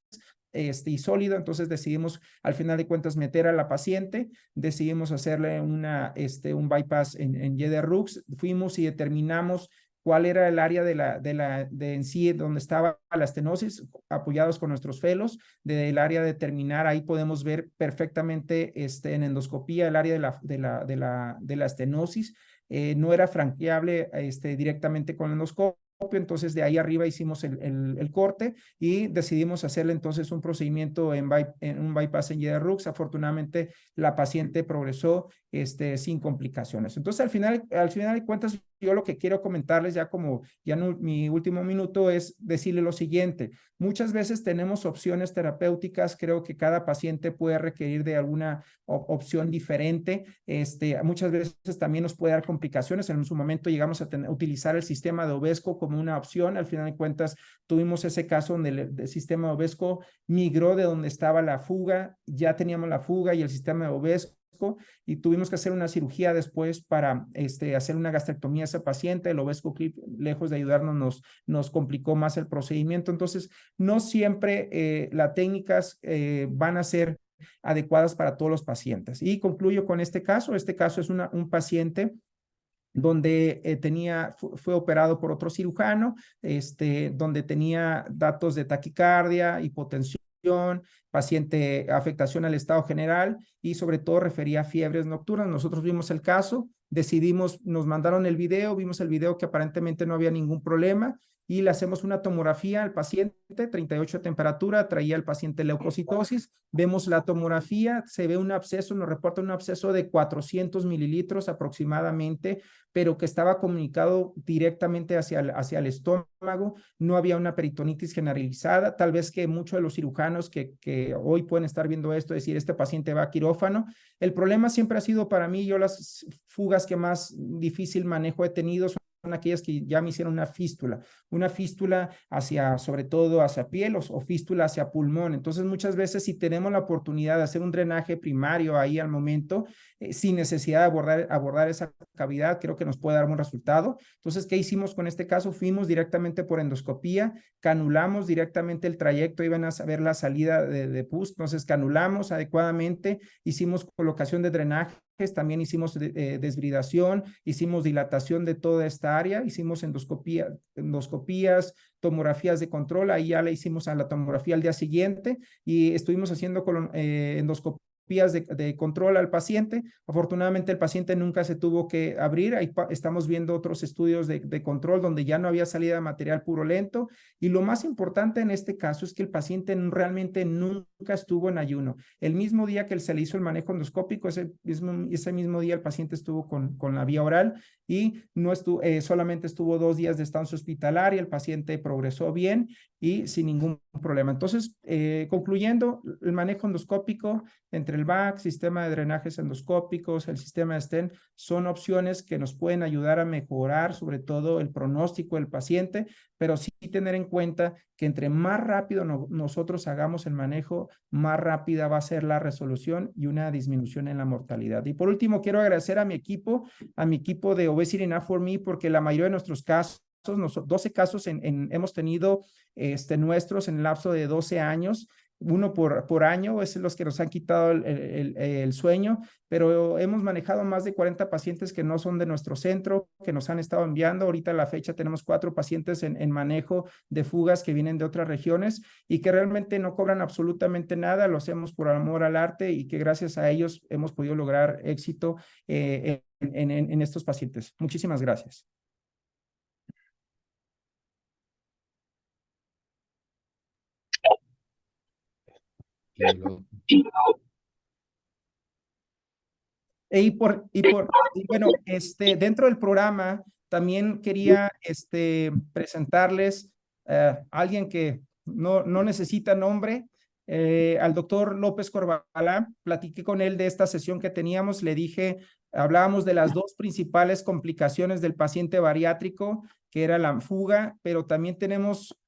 Speaker 2: y sólido. Entonces decidimos al final de cuentas meter a la paciente, decidimos hacerle un bypass en YDRUX, fuimos y determinamos cuál era el área de en sí donde estaba la estenosis, apoyados con nuestros felos, del área de terminar. Ahí podemos ver perfectamente en endoscopía el área de la estenosis. No era franqueable directamente con el endoscopio. Entonces de ahí arriba hicimos el corte y decidimos hacerle entonces un procedimiento en un bypass en YDRUX. Afortunadamente la paciente progresó sin complicaciones. Entonces al final de cuentas, yo lo que quiero comentarles ya como ya no, mi último minuto es decirle lo siguiente. Muchas veces tenemos opciones terapéuticas. Creo que cada paciente puede requerir de alguna opción diferente. Muchas veces también nos puede dar complicaciones. En su momento llegamos a utilizar el sistema de Ovesco como una opción. Al final de cuentas tuvimos ese caso donde el sistema de Ovesco migró de donde estaba la fuga. Ya teníamos la fuga y el sistema de Ovesco, y tuvimos que hacer una cirugía después para hacer una gastrectomía a ese paciente. El Ovesco Clip, lejos de ayudarnos, nos complicó más el procedimiento. Entonces, no siempre las técnicas van a ser adecuadas para todos los pacientes. Y concluyo con este caso. Este caso es un paciente donde fue operado por otro cirujano, donde tenía datos de taquicardia, hipotensión, paciente afectación al estado general y sobre todo refería a fiebres nocturnas. Nosotros vimos el caso, nos mandaron el video, vimos el video que aparentemente no había ningún problema y le hacemos una tomografía al paciente, 38 de temperatura, traía al paciente leucocitosis, vemos la tomografía, se ve un absceso, nos reporta un absceso de 400 mililitros aproximadamente, pero que estaba comunicado directamente hacia el estómago. No había una peritonitis generalizada. Tal vez que muchos de los cirujanos que hoy pueden estar viendo esto, decir, este paciente va a quirófano. El problema siempre ha sido para mí, yo las fugas que más difícil manejo he tenido son aquellas que ya me hicieron una fístula hacia, sobre todo hacia piel o fístula hacia pulmón. Entonces muchas veces si tenemos la oportunidad de hacer un drenaje primario ahí al momento, sin necesidad de abordar esa cavidad, creo que nos puede dar buen resultado. Entonces, ¿qué hicimos con este caso? Fuimos directamente por endoscopía, canulamos directamente el trayecto, iban a saber la salida de pus, entonces canulamos adecuadamente, hicimos colocación de drenajes, también hicimos desbridación, hicimos dilatación de toda esta área, hicimos endoscopías, tomografías de control. Ahí ya le hicimos a la tomografía al día siguiente y estuvimos haciendo endoscopías de control al paciente. Afortunadamente el paciente nunca se tuvo que abrir. Ahí estamos viendo otros estudios de control donde ya no había salida de material purulento, y lo más importante en este caso es que el paciente realmente nunca estuvo en ayuno. El mismo día que se le hizo el manejo endoscópico, ese mismo día el paciente estuvo con la vía oral y no solamente estuvo 2 días de estancia hospitalaria, el paciente progresó bien y sin ningún problema. Entonces, concluyendo, el manejo endoscópico entre el VAC, sistema de drenajes endoscópicos, el sistema de Stent, son opciones que nos pueden ayudar a mejorar sobre todo el pronóstico del paciente, pero sí tener en cuenta que entre más rápido nosotros hagamos el manejo, más rápida va a ser la resolución y una disminución en la mortalidad. Y por último, quiero agradecer a mi equipo de Obesity Now For Me, porque la mayoría de nuestros casos, 12 casos hemos tenido nuestros en el lapso de 12 años, uno por año, es los que nos han quitado el sueño, pero hemos manejado más de 40 pacientes que no son de nuestro centro, que nos han estado enviando. Ahorita a la fecha tenemos 4 pacientes en manejo de fugas que vienen de otras regiones y que realmente no cobran absolutamente nada, lo hacemos por amor al arte y que gracias a ellos hemos podido lograr éxito en estos pacientes. Muchísimas gracias. Y bueno, dentro del programa también quería presentarles a alguien que no necesita nombre, al doctor López Corbalán. Platiqué con él de esta sesión que teníamos, le dije, hablábamos de las 2 principales complicaciones del paciente bariátrico, que era la fuga, pero también tenemos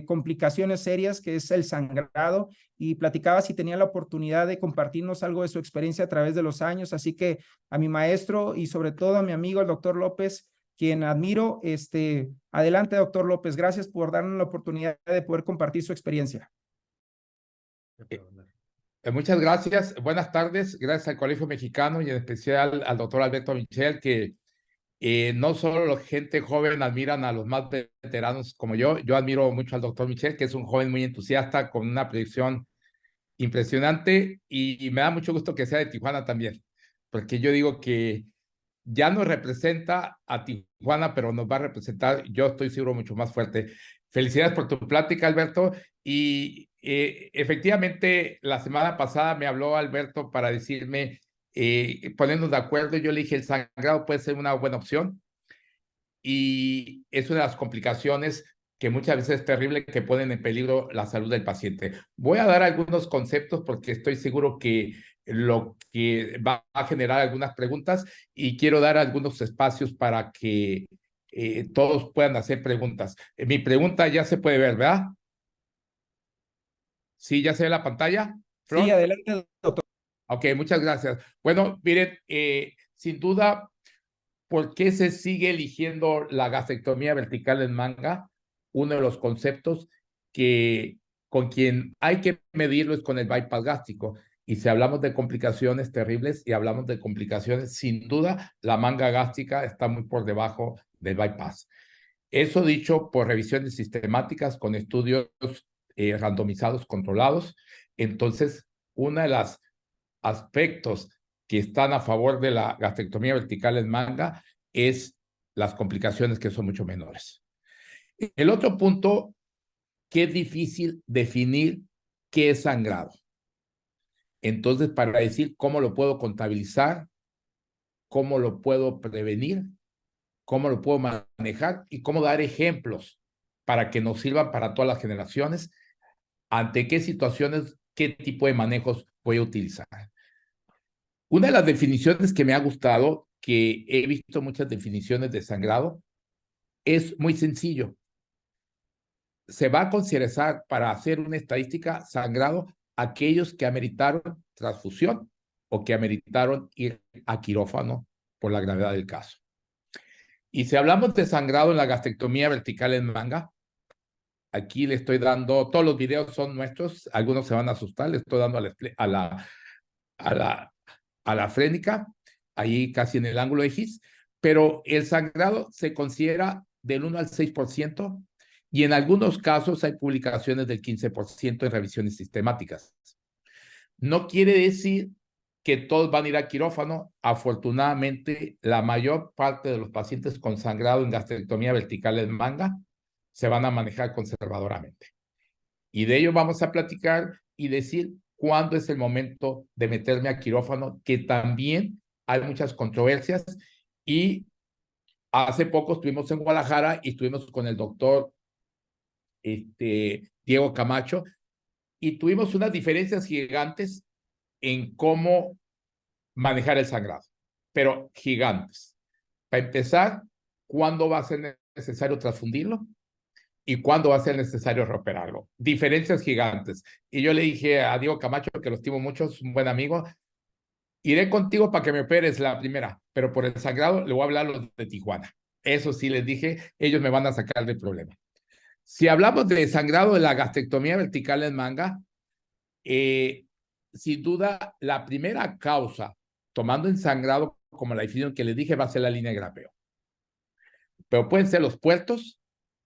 Speaker 2: complicaciones serias, que es el sangrado, y platicaba si tenía la oportunidad de compartirnos algo de su experiencia a través de los años. Así que a mi maestro y sobre todo a mi amigo, el doctor López, quien admiro, adelante, doctor López, gracias por darnos la oportunidad de poder compartir su experiencia.
Speaker 3: Muchas gracias, buenas tardes, gracias al Colegio Mexicano y en especial al doctor Alberto Michel, que no solo la gente joven admiran a los más veteranos como yo admiro mucho al doctor Michel, que es un joven muy entusiasta, con una proyección impresionante, y me da mucho gusto que sea de Tijuana también, porque yo digo que ya nos representa a Tijuana, pero nos va a representar, yo estoy seguro, mucho más fuerte. Felicidades por tu plática, Alberto. Y efectivamente, la semana pasada me habló Alberto para decirme, ponernos de acuerdo. Yo le dije, el sangrado puede ser una buena opción. Y es una de las complicaciones que muchas veces es terrible, que ponen en peligro la salud del paciente. Voy a dar algunos conceptos porque estoy seguro que lo que va a generar algunas preguntas, y quiero dar algunos espacios para que todos puedan hacer preguntas. Mi pregunta ya se puede ver, ¿verdad? ¿Sí, ya se ve la pantalla?
Speaker 2: Sí, adelante, doctor.
Speaker 3: Ok, muchas gracias. Bueno, miren, sin duda, ¿por qué se sigue eligiendo la gastrectomía vertical en manga? Uno de los conceptos que con quien hay que medirlo es con el bypass gástrico. Y si hablamos de complicaciones terribles y hablamos de complicaciones, sin duda, la manga gástrica está muy por debajo del bypass. Eso dicho por revisiones sistemáticas con estudios randomizados, controlados. Entonces, uno de los aspectos que están a favor de la gastrectomía vertical en manga es las complicaciones, que son mucho menores. El otro punto, que es difícil definir qué es sangrado. Entonces, para decir cómo lo puedo contabilizar, cómo lo puedo prevenir, cómo lo puedo manejar y cómo dar ejemplos para que nos sirvan para todas las generaciones, ante qué situaciones, qué tipo de manejos voy a utilizar. Una de las definiciones que me ha gustado, que he visto muchas definiciones de sangrado, es muy sencillo. Se va a considerar, para hacer una estadística, sangrado aquellos que ameritaron transfusión o que ameritaron ir a quirófano por la gravedad del caso. Y si hablamos de sangrado en la gastrectomía vertical en manga, aquí le estoy dando, todos los videos son nuestros, algunos se van a asustar, le estoy dando a la frénica, ahí casi en el ángulo de His, pero el sangrado se considera del 1 al 6%, y en algunos casos hay publicaciones del 15% en revisiones sistemáticas. No quiere decir que todos van a ir a quirófano. Afortunadamente, la mayor parte de los pacientes con sangrado en gastrectomía vertical en manga se van a manejar conservadoramente. Y de ello vamos a platicar y decir cuándo es el momento de meterme a quirófano, que también hay muchas controversias, y Hace poco estuvimos en Guadalajara y estuvimos con el doctor Diego Camacho y tuvimos unas diferencias gigantes en cómo manejar el sangrado, pero gigantes. Para empezar, ¿cuándo va a ser necesario transfundirlo? ¿Y cuándo va a ser necesario reoperarlo? Diferencias gigantes. Y yo le dije a Diego Camacho, que lo estimo mucho, es un buen amigo, iré contigo para que me operes la primera, pero por el sangrado le voy a hablar a los de Tijuana. Eso sí les dije, ellos me van a sacar del problema. Si hablamos de sangrado de la gastrectomía vertical en manga, sin duda la primera causa, tomando en sangrado como la definición que les dije, va a ser la línea de grapeo. Pero pueden ser los puertos,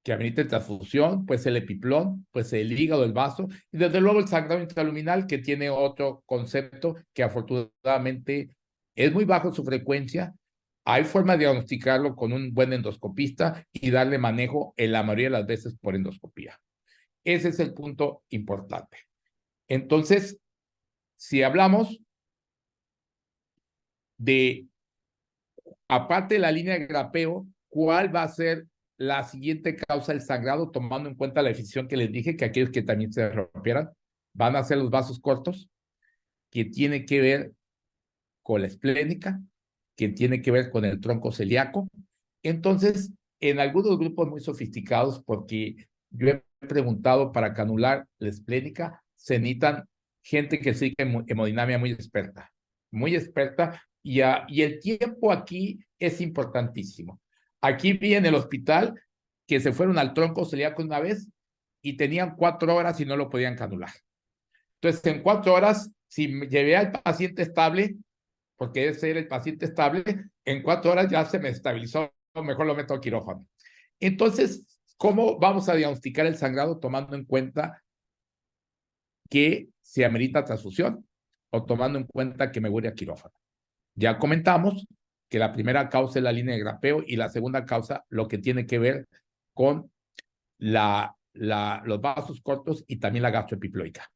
Speaker 3: que ameriten transfusión, puede ser el epiplón, puede ser el hígado, el vaso, y desde luego el sangrado intraluminal, que tiene otro concepto que afortunadamente es muy bajo su frecuencia. Hay forma de diagnosticarlo con un buen endoscopista y darle manejo en la mayoría de las veces por endoscopía. Ese es el punto importante. Entonces, si hablamos de, aparte de la línea de grapeo, ¿cuál va a ser la siguiente causa del sangrado, tomando en cuenta la definición que les dije, que aquellos que también se rompieran van a ser los vasos cortos, que tiene que ver con la esplénica, que tiene que ver con el tronco celíaco? Entonces, en algunos grupos muy sofisticados, porque yo he preguntado para canular la esplénica, se necesitan gente que sigue hemodinamia muy experta, y el tiempo aquí es importantísimo. Aquí vi en el hospital que se fueron al tronco celíaco una vez y tenían 4 horas y no lo podían canular. Entonces, en 4 horas, si llevé al paciente estable, porque ese era el paciente estable, en 4 horas ya se me estabilizó, mejor lo meto a quirófano. Entonces, ¿cómo vamos a diagnosticar el sangrado tomando en cuenta que se amerita transfusión o tomando en cuenta que me voy a quirófano? Ya comentamos que la primera causa es la línea de grapeo y la segunda causa lo que tiene que ver con los vasos cortos y también la gastroepiploica.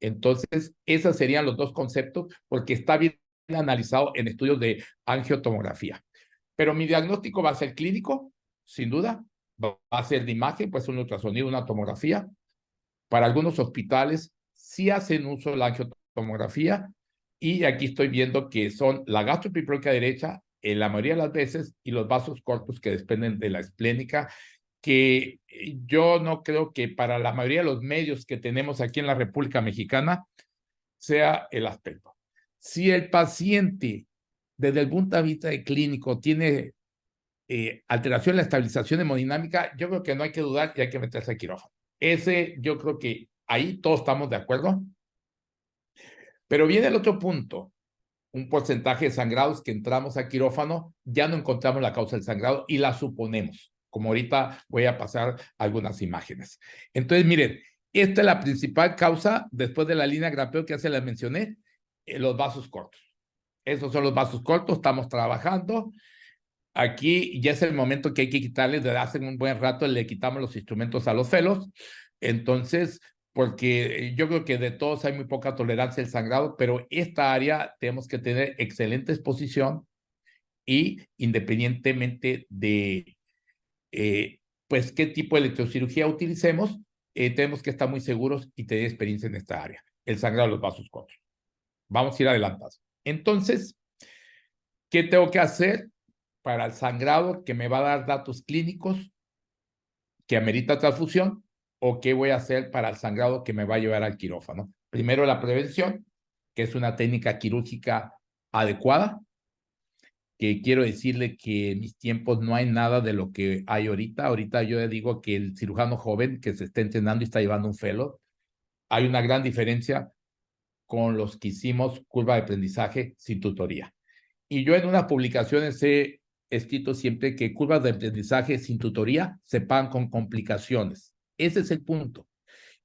Speaker 3: Entonces, esos serían los dos conceptos porque está bien analizado en estudios de angiotomografía. Pero mi diagnóstico va a ser clínico, sin duda, va a ser de imagen, pues un ultrasonido, una tomografía. Para algunos hospitales sí hacen uso de la angiotomografía y aquí estoy viendo que son la gastroepiploica derecha en la mayoría de las veces y los vasos cortos que dependen de la esplénica, que yo no creo que para la mayoría de los medios que tenemos aquí en la República Mexicana sea el aspecto. Si el paciente, desde el punto de vista de clínico, tiene alteración en la estabilización hemodinámica, yo creo que no hay que dudar y hay que meterse a quirófano. Ese, yo creo que ahí todos estamos de acuerdo. Pero viene el otro punto. Un porcentaje de sangrados que entramos a quirófano, ya no encontramos la causa del sangrado y la suponemos, como ahorita voy a pasar algunas imágenes. Entonces, miren, esta es la principal causa, después de la línea grapeo que ya se les mencioné, los vasos cortos. Esos son los vasos cortos, estamos trabajando. Aquí ya es el momento que hay que quitarles, desde hace un buen rato le quitamos los instrumentos a los felos. Entonces, porque yo creo que de todos hay muy poca tolerancia al sangrado, pero esta área tenemos que tener excelente exposición y independientemente de pues qué tipo de electrocirugía utilicemos, tenemos que estar muy seguros y tener experiencia en esta área, el sangrado de los vasos cortos. Vamos a ir adelantando. Entonces, ¿qué tengo que hacer para el sangrado que me va a dar datos clínicos que amerita transfusión? ¿O qué voy a hacer para el sangrado que me va a llevar al quirófano? Primero, la prevención, que es una técnica quirúrgica adecuada, que quiero decirle que en mis tiempos no hay nada de lo que hay ahorita. Ahorita yo le digo que el cirujano joven que se está entrenando y está llevando un fellow, hay una gran diferencia con los que hicimos curva de aprendizaje sin tutoría. Y yo en unas publicaciones he escrito siempre que curvas de aprendizaje sin tutoría se pagan con complicaciones. Ese es el punto.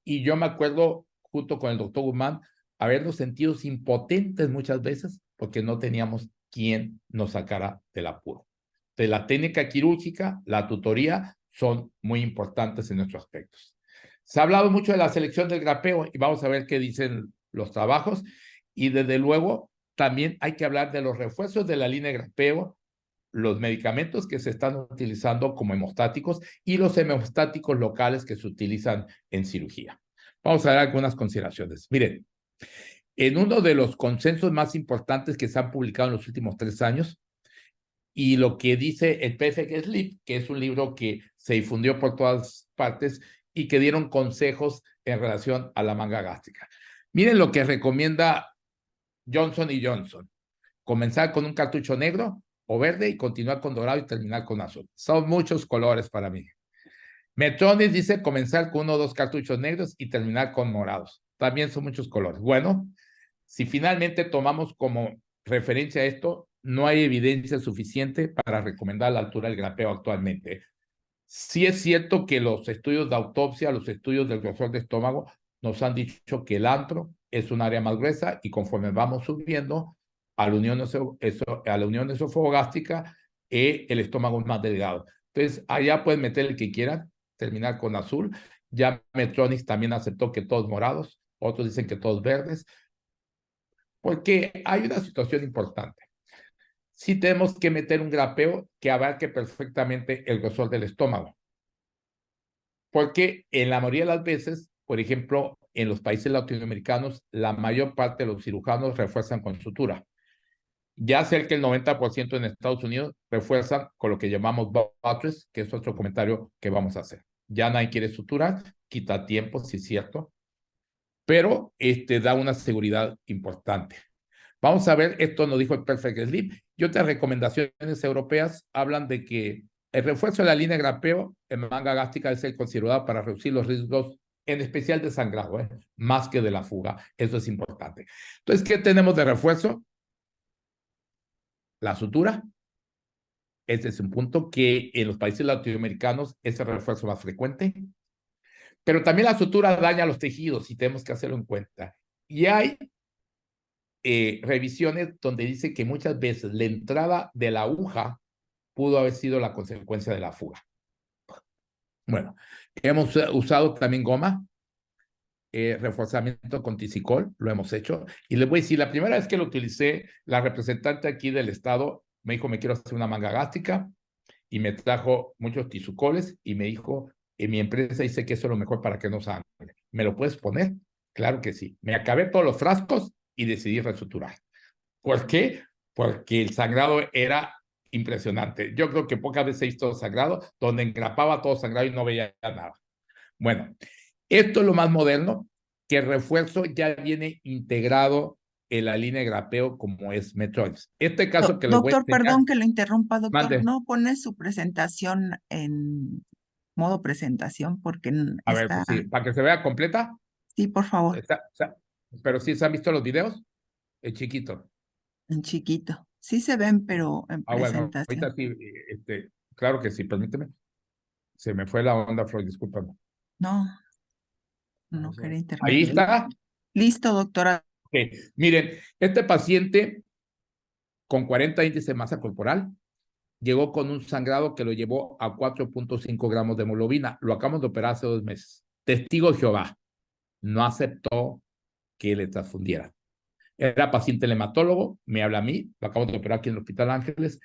Speaker 3: Y yo me acuerdo, junto con el doctor Guzmán, habernos sentido impotentes muchas veces porque no teníamos quien nos sacara del apuro. De la técnica quirúrgica, la tutoría son muy importantes en nuestros aspectos. Se ha hablado mucho de la selección del grapeo y vamos a ver qué dicen los trabajos. Y desde luego, también hay que hablar de los refuerzos de la línea de grapeo, los medicamentos que se están utilizando como hemostáticos y los hemostáticos locales que se utilizan en cirugía. Vamos a dar algunas consideraciones. Miren, en uno de los consensos más importantes que se han publicado en los últimos 3 años, y lo que dice el Perfect Sleep, que es un libro que se difundió por todas partes y que dieron consejos en relación a la manga gástrica. Miren lo que recomienda Johnson & Johnson. Comenzar con un cartucho negro o verde y continuar con dorado y terminar con azul. Son muchos colores para mí. Medtronic dice comenzar con 1 o 2 cartuchos negros y terminar con morados. También son muchos colores. Bueno, si finalmente tomamos como referencia esto, no hay evidencia suficiente para recomendar la altura del grapeo actualmente. Sí es cierto que los estudios de autopsia, los estudios del grosor de estómago, nos han dicho que el antro es un área más gruesa y conforme vamos subiendo a la unión esofagogástrica, el estómago es más delgado. Entonces, allá pueden meter el que quieran, terminar con azul. Ya Medtronic también aceptó que todos morados, otros dicen que todos verdes, porque hay una situación importante. Sí tenemos que meter un grapeo que abarque perfectamente el grosor del estómago. Porque en la mayoría de las veces, por ejemplo, en los países latinoamericanos, la mayor parte de los cirujanos refuerzan con sutura. Ya cerca del 90% en Estados Unidos refuerzan con lo que llamamos buttress, que es otro comentario que vamos a hacer. Ya nadie quiere suturar, quita tiempo, sí es cierto, pero da una seguridad importante. Vamos a ver, esto nos dijo el Perfect Sleep, y otras recomendaciones europeas hablan de que el refuerzo de la línea de grapeo en manga gástrica debe ser considerado para reducir los riesgos, en especial de sangrado, más que de la fuga. Eso es importante. Entonces, ¿qué tenemos de refuerzo? La sutura. Este es un punto que en los países latinoamericanos es el refuerzo más frecuente. Pero también la sutura daña los tejidos y tenemos que hacerlo en cuenta. Y hay revisiones donde dice que muchas veces la entrada de la aguja pudo haber sido la consecuencia de la fuga. Bueno, hemos usado también goma, reforzamiento con tisicol, lo hemos hecho. Y les voy a decir, la primera vez que lo utilicé, la representante aquí del estado me dijo, me quiero hacer una manga gástrica, y me trajo muchos tisucoles y me dijo, en mi empresa dice que eso es lo mejor para que no sangre. ¿Me lo puedes poner? Claro que sí. Me acabé todos los frascos y decidí resuturar. ¿Por qué? Porque el sangrado era impresionante. Yo creo que pocas veces he visto sangrado donde engrapaba todo sangrado y no veía nada. Bueno, esto es lo más moderno, que el refuerzo ya viene integrado en la línea de grapeo como es Medtronic. Este caso que les voy a
Speaker 4: Doctor,
Speaker 3: enseñar,
Speaker 4: perdón que lo interrumpa, doctor.
Speaker 3: mande.
Speaker 4: ¿No pone su presentación en modo presentación? Porque
Speaker 3: A ver,
Speaker 4: está...
Speaker 3: pues sí, para que se vea completa.
Speaker 4: Sí, por favor,
Speaker 3: Pero sí se han visto los videos, el chiquito.
Speaker 4: en chiquito. Sí se ven, pero en
Speaker 3: Bueno,
Speaker 4: presentación.
Speaker 3: ahorita sí, claro que sí, permíteme. Se me fue la onda, Flor, discúlpame.
Speaker 4: No, no quería interrumpir.
Speaker 3: Ahí está.
Speaker 4: Listo, doctora.
Speaker 3: Okay. Miren, este paciente con 40 índices de masa corporal llegó con un sangrado que lo llevó a 4.5 gramos de hemoglobina. Lo acabamos de operar hace 2 meses. Testigo de Jehová. No aceptó que le transfundiera. Era paciente hematólogo, me habla a mí, lo acabo de operar aquí en el Hospital Ángeles,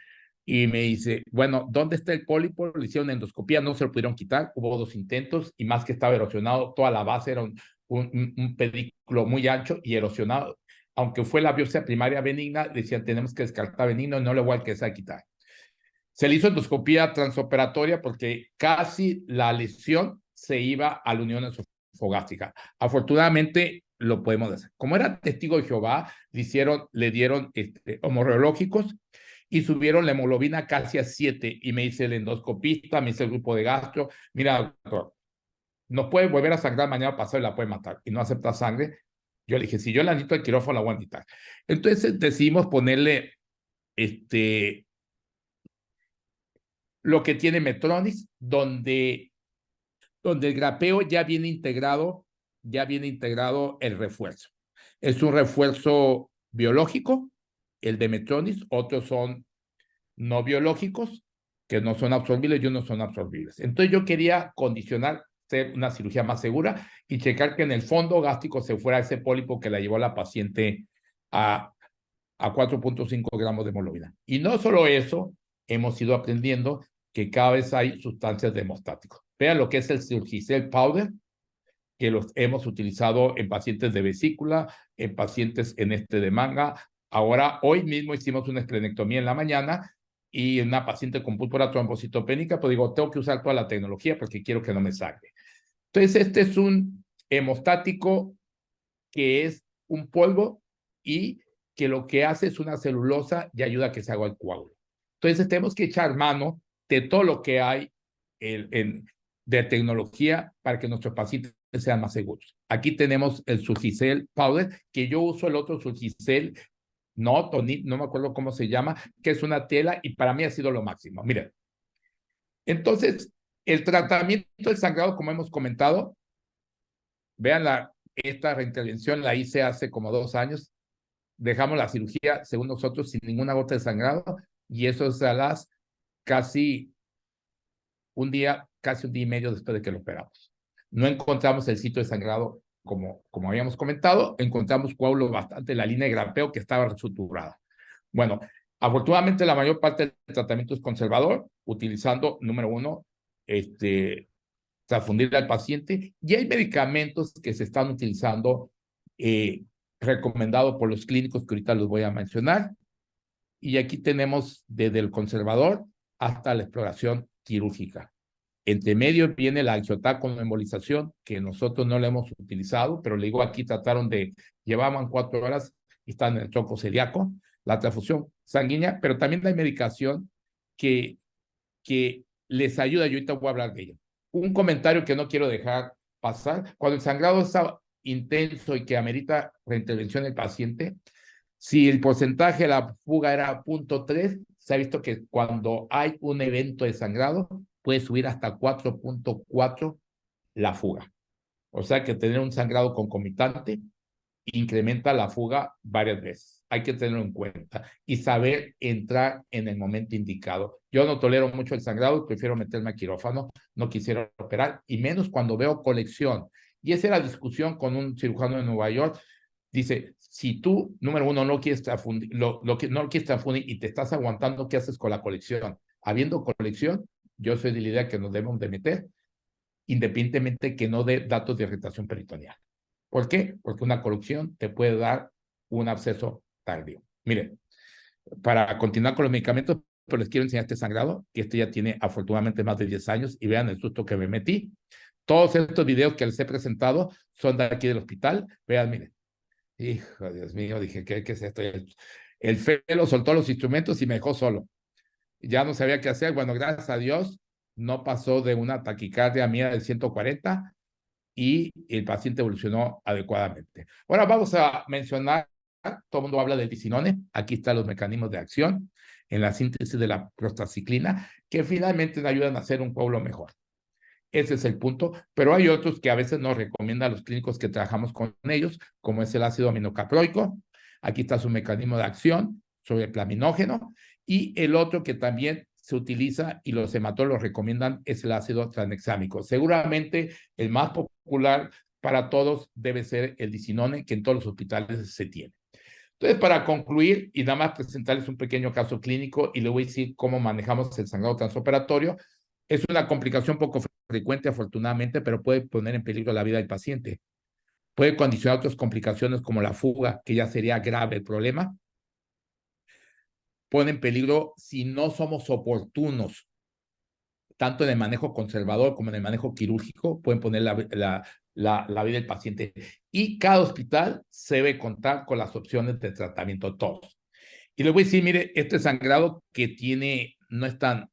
Speaker 3: y me dice, bueno, ¿dónde está el pólipo? Le hicieron endoscopía, no se lo pudieron quitar, hubo 2 intentos, y más que estaba erosionado, toda la base era un pedículo muy ancho y erosionado. Aunque fue la biopsia primaria benigna, decían, tenemos que descartar benigno, no le voy a alcanzar a quitar. Se le hizo endoscopía transoperatoria porque casi la lesión se iba a la unión esofagástrica. Afortunadamente, lo podemos hacer. Como era testigo de Jehová, le dieron homorreológicos y subieron la hemoglobina casi a 7. Y me dice el endoscopista, me dice el grupo de gastro, mira, doctor, nos puede volver a sangrar mañana pasado y la puede matar. Y no acepta sangre. Yo le dije, si yo la necesito el quirófano, la voy a necesitar. Entonces decidimos ponerle lo que tiene Medtronic, donde el grapeo ya viene integrado el refuerzo. Es un refuerzo biológico, el de Medtronic, otros son no biológicos, que no son absorbibles y unos son absorbibles. Entonces yo quería condicionar ser una cirugía más segura y checar que en el fondo gástrico se fuera ese pólipo que la llevó a la paciente a 4.5 gramos de hemoglobina. Y no solo eso, hemos ido aprendiendo que cada vez hay sustancias de hemostáticos. Vean lo que es el Surgicel Powder, que los hemos utilizado en pacientes de vesícula, en pacientes de manga. Ahora, hoy mismo hicimos una esplenectomía en la mañana y una paciente con púrpura trombocitopénica, pues digo, tengo que usar toda la tecnología porque quiero que no me sangre. Entonces, este es un hemostático que es un polvo y que lo que hace es una celulosa y ayuda a que se haga el coágulo. Entonces, tenemos que echar mano de todo lo que hay de tecnología para que nuestros pacientes sean más seguros. Aquí tenemos el Surgicel Powder, que yo uso el otro Surgicel, no me acuerdo cómo se llama, que es una tela y para mí ha sido lo máximo. Miren, entonces, el tratamiento del sangrado, como hemos comentado, vean esta reintervención la hice hace como 2 años, dejamos la cirugía, según nosotros, sin ninguna gota de sangrado, y eso es a las casi un día y medio después de que lo operamos. No encontramos el sitio de sangrado como habíamos comentado, encontramos coágulo bastante en la línea de grapeo que estaba resuturada. Bueno, afortunadamente la mayor parte del tratamiento es conservador, utilizando, número 1, transfundirle al paciente, y hay medicamentos que se están utilizando recomendados por los clínicos que ahorita los voy a mencionar, y aquí tenemos desde el conservador hasta la exploración quirúrgica. Entre medio viene la angiotac con embolización, que nosotros no la hemos utilizado, pero le digo, aquí llevaban 4 horas y están en el tronco celíaco, la transfusión sanguínea, pero también hay medicación que les ayuda, yo ahorita voy a hablar de ella. Un comentario que no quiero dejar pasar, cuando el sangrado está intenso y que amerita reintervención del paciente, si el porcentaje de la fuga era 0.3, se ha visto que cuando hay un evento de sangrado, puede subir hasta 4.4 la fuga. O sea que tener un sangrado concomitante incrementa la fuga varias veces. Hay que tenerlo en cuenta y saber entrar en el momento indicado. Yo no tolero mucho el sangrado, prefiero meterme a quirófano, no quisiera operar, y menos cuando veo colección. Y esa es la discusión con un cirujano de Nueva York. Dice, si tú, número 1, no quieres transfundir, no quieres transfundir y te estás aguantando, ¿qué haces con la colección? Habiendo colección, yo soy de la idea que nos debemos de meter, independientemente que no dé datos de irritación peritoneal. ¿Por qué? Porque una colección te puede dar un absceso tardío. Miren, para continuar con los medicamentos, pero les quiero enseñar este sangrado, que ya tiene afortunadamente más de 10 años, y vean el susto que me metí. Todos estos videos que les he presentado son de aquí del hospital. Vean, miren. Hijo, Dios mío, dije, ¿qué es esto? El felo soltó los instrumentos y me dejó solo. Ya no sabía qué hacer. Bueno, gracias a Dios, no pasó de una taquicardia mía de 140 y el paciente evolucionó adecuadamente. Ahora vamos a mencionar, todo el mundo habla del disinone, aquí están los mecanismos de acción en la síntesis de la prostacyclina, que finalmente nos ayudan a hacer un coágulo mejor. Ese es el punto, pero hay otros que a veces nos recomiendan a los clínicos que trabajamos con ellos, como es el ácido aminocaproico. Aquí está su mecanismo de acción sobre el plaminógeno, y el otro que también se utiliza y los hematólogos recomiendan es el ácido tranexámico. Seguramente el más popular para todos debe ser el disinone, que en todos los hospitales se tiene. Entonces, para concluir y nada más presentarles un pequeño caso clínico y le voy a decir cómo manejamos el sangrado transoperatorio. Es una complicación poco frecuente, afortunadamente, pero puede poner en peligro la vida del paciente. Puede condicionar otras complicaciones como la fuga, que ya sería grave el problema. Pone en peligro si no somos oportunos, tanto en el manejo conservador como en el manejo quirúrgico, pueden poner la vida del paciente. Y cada hospital se debe contar con las opciones de tratamiento todos. Y les voy a decir, mire, este sangrado que tiene no es tan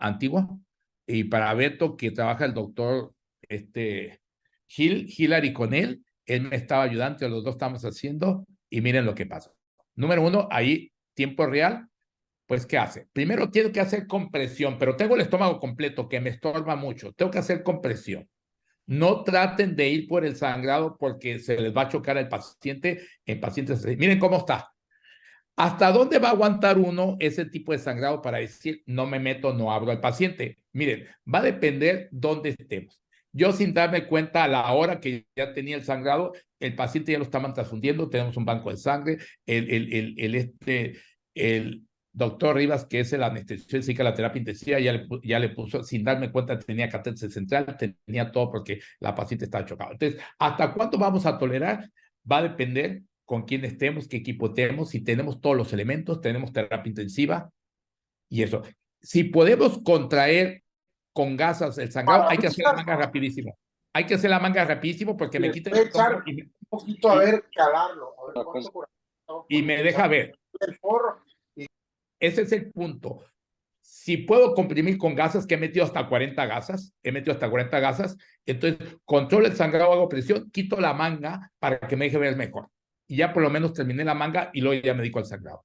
Speaker 3: antiguo. Y para Beto, que trabaja el doctor Hillary con él me estaba ayudando, los dos estamos haciendo, y miren lo que pasa. Número 1, ahí, tiempo real, pues, ¿qué hace? Primero tengo que hacer compresión, pero tengo el estómago completo, que me estorba mucho. Tengo que hacer compresión. No traten de ir por el sangrado porque se les va a chocar al paciente en pacientes. Miren cómo está. ¿Hasta dónde va a aguantar uno ese tipo de sangrado para decir, no me meto, no abro al paciente? Miren, va a depender dónde estemos. Yo, sin darme cuenta, a la hora que ya tenía el sangrado, el paciente ya lo estaban transfundiendo, tenemos un banco de sangre, doctor Rivas, que es el anestesiólogo de la terapia intensiva, ya le puso, sin darme cuenta, tenía catéter central, tenía todo porque la paciente estaba chocada. Entonces, ¿hasta cuánto vamos a tolerar? Va a depender con quién estemos, qué equipo tenemos, si tenemos todos los elementos, tenemos terapia intensiva y eso. Si podemos contraer con gasas el sangrado, hay que hacer la manga rapidísimo. Hay que hacer la manga rapidísimo porque me quita el estómago
Speaker 5: un poquito a ver, calarlo, a ver cuánto
Speaker 3: y me deja ver.
Speaker 5: el forro.
Speaker 3: Ese es el punto. Si puedo comprimir con gasas, que he metido hasta 40 gasas, entonces controlo el sangrado, hago presión, quito la manga para que me deje ver mejor. Y ya por lo menos terminé la manga y luego ya me dedico al sangrado.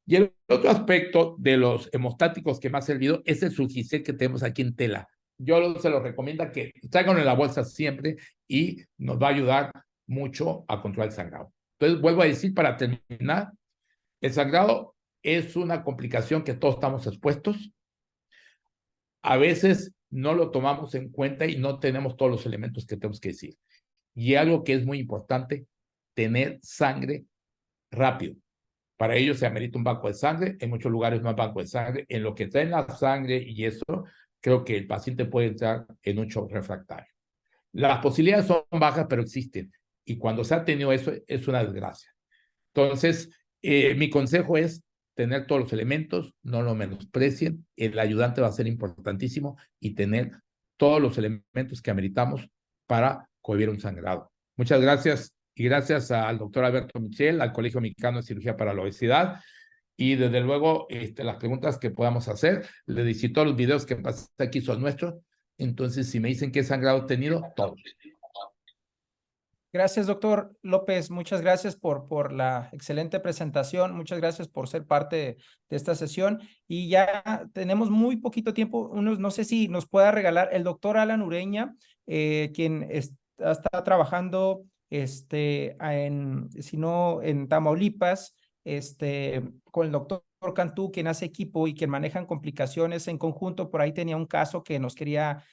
Speaker 3: Y el otro aspecto de los hemostáticos que me ha servido es el Sulgicel que tenemos aquí en tela. Yo se los recomiendo que traigan en la bolsa siempre y nos va a ayudar mucho a controlar el sangrado. Entonces, vuelvo a decir para terminar, el sangrado es una complicación que todos estamos expuestos. A veces no lo tomamos en cuenta y no tenemos todos los elementos que tenemos que decir. Y algo que es muy importante, tener sangre rápido. Para ello se amerita un banco de sangre. En muchos lugares no hay banco de sangre. En lo que traen la sangre y eso, creo que el paciente puede entrar en un shock refractario. Las posibilidades son bajas, pero existen. Y cuando se ha tenido eso, es una desgracia. Entonces, mi consejo es tener todos los elementos, no lo menosprecien. El ayudante va a ser importantísimo y tener todos los elementos que ameritamos para cohibir un sangrado. Muchas gracias y gracias al doctor Alberto Michel, al Colegio Mexicano de Cirugía para la Obesidad y desde luego las preguntas que podamos hacer. Les dije, todos los videos que pasé aquí son nuestros, entonces si me dicen qué sangrado he tenido, todos.
Speaker 2: Gracias, doctor López. Muchas gracias por la excelente presentación. Muchas gracias por ser parte de esta sesión. Y ya tenemos muy poquito tiempo. No sé si nos pueda regalar el doctor Alan Ureña, quien está trabajando si no, en Tamaulipas, con el doctor Cantú, quien hace equipo y quien manejan complicaciones en conjunto. Por ahí tenía un caso que nos quería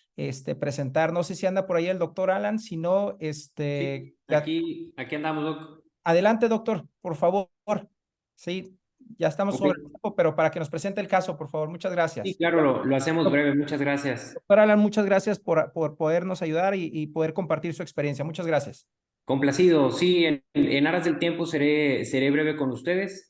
Speaker 2: presentar. No sé si anda por ahí el doctor Alan, si no,
Speaker 6: Sí, aquí andamos, Doc.
Speaker 2: Adelante, doctor, por favor. Sí, ya estamos
Speaker 6: Okay.
Speaker 2: sobre el tiempo, pero para que nos presente el caso, por favor. Muchas gracias.
Speaker 6: Sí, claro, lo hacemos breve. Muchas gracias.
Speaker 2: Doctor Alan, muchas gracias por podernos ayudar y poder compartir su experiencia. Muchas gracias.
Speaker 6: Complacido. Sí, en aras del tiempo seré breve con ustedes.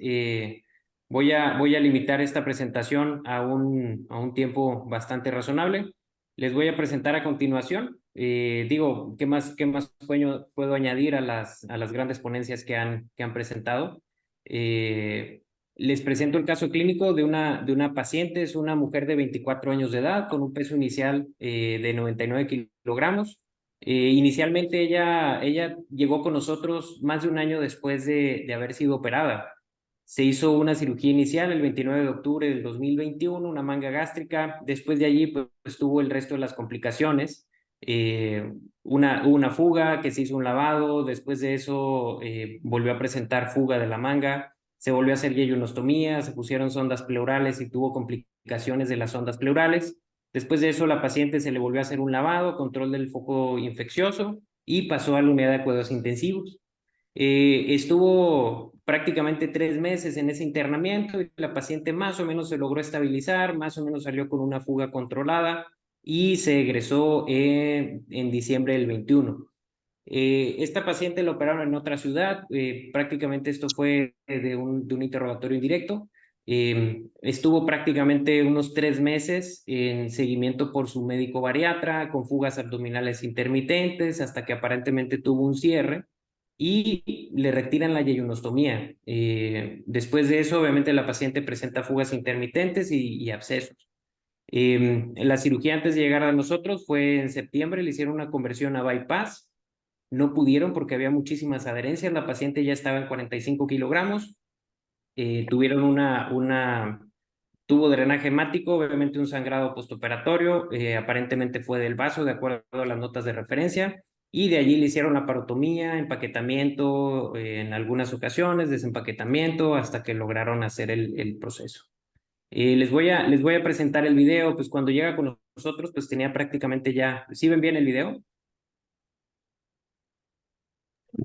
Speaker 6: Voy a limitar esta presentación a un tiempo bastante razonable. Les voy a presentar a continuación. ¿Qué más puedo añadir a las grandes ponencias que han presentado? Les presento el caso clínico de una paciente. Es una mujer de 24 años de edad con un peso inicial de 99 kilogramos. Inicialmente ella llegó con nosotros más de un año después de haber sido operada. Se hizo una cirugía inicial el 29 de octubre del 2021, una manga gástrica. Después de allí, pues tuvo el resto de las complicaciones. Una fuga, que se hizo un lavado. Después de eso, volvió a presentar fuga de la manga. Se volvió a hacer yeyonostomía, se pusieron sondas pleurales y tuvo complicaciones de las sondas pleurales. Después de eso, la paciente se le volvió a hacer un lavado, control del foco infeccioso y pasó a la unidad de cuidados intensivos. Estuvo prácticamente 3 meses en ese internamiento y la paciente más o menos se logró estabilizar, más o menos salió con una fuga controlada y se egresó en diciembre del 21. Esta paciente la operaron en otra ciudad. Prácticamente esto fue de un interrogatorio indirecto. Estuvo prácticamente unos 3 meses en seguimiento por su médico bariatra, con fugas abdominales intermitentes, hasta que aparentemente tuvo un cierre y le retiran la yeyonostomía. Después de eso, obviamente, la paciente presenta fugas intermitentes y abscesos. La cirugía antes de llegar a nosotros fue en septiembre. Le hicieron una conversión a bypass. No pudieron porque había muchísimas adherencias. La paciente ya estaba en 45 kilogramos. Tuvieron tubo de drenaje hemático, obviamente un sangrado postoperatorio. Aparentemente fue del vaso, de acuerdo a las notas de referencia. Y de allí le hicieron la parotomía, empaquetamiento en algunas ocasiones, desempaquetamiento, hasta que lograron hacer el proceso. Les voy a presentar el video. Pues cuando llega con nosotros, pues tenía prácticamente ya... ¿Sí ven bien el video?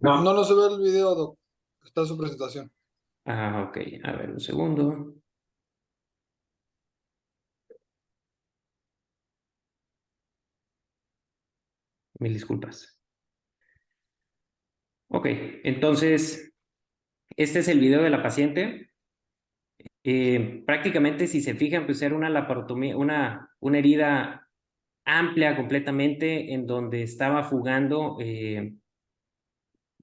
Speaker 1: No se ve el video, Doc. Está su presentación.
Speaker 6: Ok. A ver, un segundo. Mil disculpas. Ok, entonces, este es el video de la paciente. Prácticamente, si se fijan, pues era una laparotomía, una herida amplia completamente en donde estaba fugando.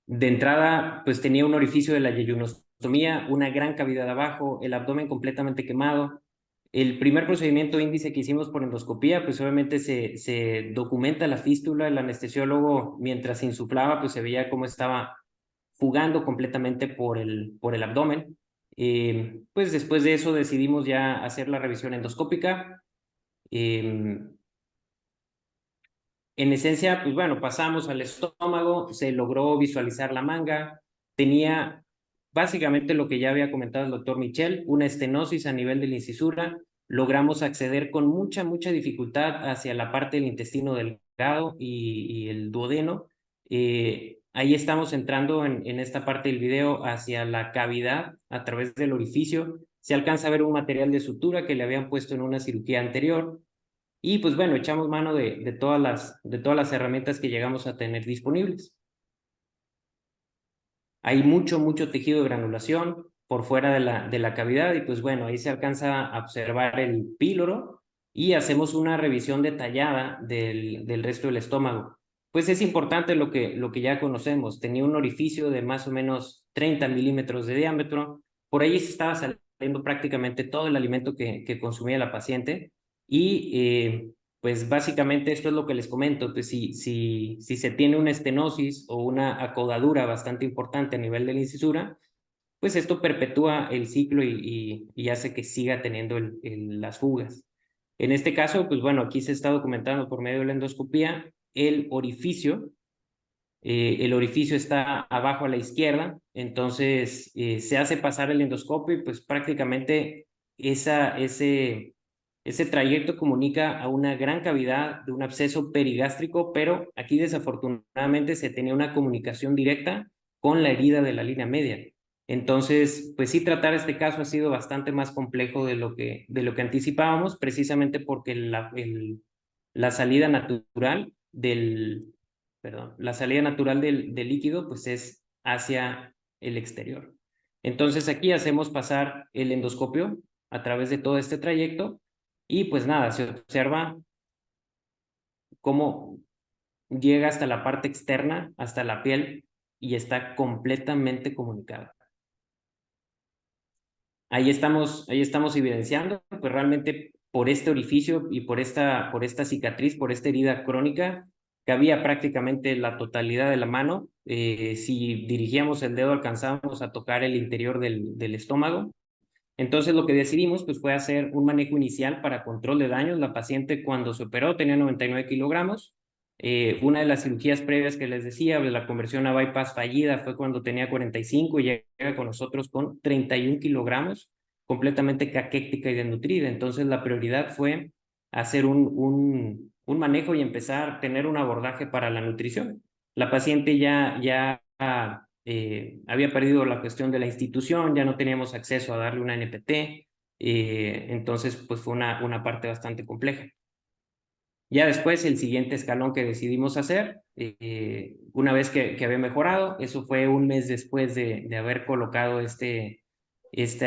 Speaker 6: De entrada, pues tenía un orificio de la yeyunostomía, una gran cavidad abajo, el abdomen completamente quemado. El primer procedimiento índice que hicimos por endoscopía, pues obviamente se documenta la fístula. El anestesiólogo, mientras insuflaba, pues se veía cómo estaba fugando completamente por el abdomen. Pues después de eso decidimos ya hacer la revisión endoscópica. En esencia, pues bueno, pasamos al estómago, se logró visualizar la manga, tenía básicamente lo que ya había comentado el doctor Michel, una estenosis a nivel de la incisura. Logramos acceder con mucha dificultad hacia la parte del intestino delgado y el duodeno. Ahí estamos entrando en esta parte del video hacia la cavidad a través del orificio. Se alcanza a ver un material de sutura que le habían puesto en una cirugía anterior. Y pues bueno, echamos mano de todas las herramientas que llegamos a tener disponibles. Hay mucho tejido de granulación por fuera de la cavidad y pues bueno, ahí se alcanza a observar el píloro y hacemos una revisión detallada del resto del estómago. Pues es importante lo que ya conocemos. Tenía un orificio de más o menos 30 milímetros de diámetro. Por ahí se estaba saliendo prácticamente todo el alimento que consumía la paciente. Y pues básicamente esto es lo que les comento. Pues si se tiene una estenosis o una acodadura bastante importante a nivel de la incisura, pues esto perpetúa el ciclo y hace que siga teniendo las fugas. En este caso, pues bueno, aquí se está documentando por medio de la endoscopía el orificio. El orificio está abajo a la izquierda, entonces se hace pasar el endoscopio y pues prácticamente ese trayecto comunica a una gran cavidad de un absceso perigástrico, pero aquí desafortunadamente se tenía una comunicación directa con la herida de la línea media. Entonces, pues sí, tratar este caso ha sido bastante más complejo de lo que anticipábamos, precisamente porque la salida natural del líquido pues es hacia el exterior. Entonces aquí hacemos pasar el endoscopio a través de todo este trayecto y pues nada, se observa cómo llega hasta la parte externa, hasta la piel y está completamente comunicado. Ahí estamos evidenciando, pues realmente por este orificio y por esta cicatriz, por esta herida crónica, que había prácticamente la totalidad de la mano. Si dirigíamos el dedo alcanzábamos a tocar el interior del estómago. Entonces lo que decidimos pues fue hacer un manejo inicial para control de daños. La paciente cuando se operó tenía 99 kilogramos. Una de las cirugías previas que les decía, de la conversión a bypass fallida, fue cuando tenía 45 y llega con nosotros con 31 kilogramos, completamente caquética y desnutrida. Entonces la prioridad fue hacer un manejo y empezar a tener un abordaje para la nutrición. La paciente ya había perdido la cuestión de la institución, ya no teníamos acceso a darle una NPT, entonces pues fue una parte bastante compleja. Ya después el siguiente escalón que decidimos hacer, una vez que había mejorado, eso fue un mes después de haber colocado esta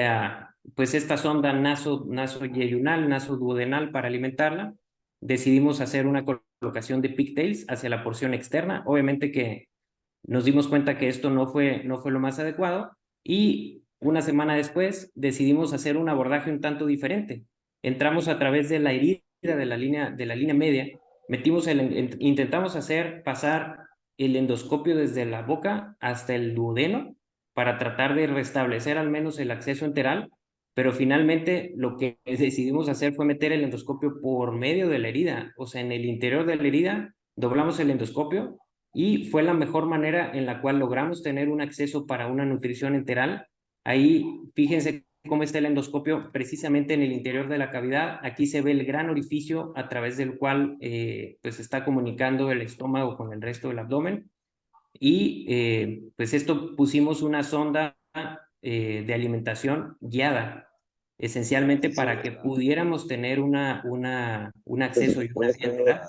Speaker 6: sonda nasoyeyunal, nasoduodenal para alimentarla, decidimos hacer una colocación de pigtails hacia la porción externa. Obviamente que nos dimos cuenta que esto no fue lo más adecuado y una semana después decidimos hacer un abordaje un tanto diferente. Entramos a través de la herida de la línea media, intentamos hacer pasar el endoscopio desde la boca hasta el duodeno para tratar de restablecer al menos el acceso enteral, pero finalmente lo que decidimos hacer fue meter el endoscopio por medio de la herida, o sea, en el interior de la herida doblamos el endoscopio y fue la mejor manera en la cual logramos tener un acceso para una nutrición enteral. Ahí, fíjense cómo está el endoscopio precisamente en el interior de la cavidad. Aquí se ve el gran orificio a través del cual pues está comunicando el estómago con el resto del abdomen. Y pues esto pusimos una sonda de alimentación guiada, esencialmente para que pudiéramos tener un acceso y una vía enteral.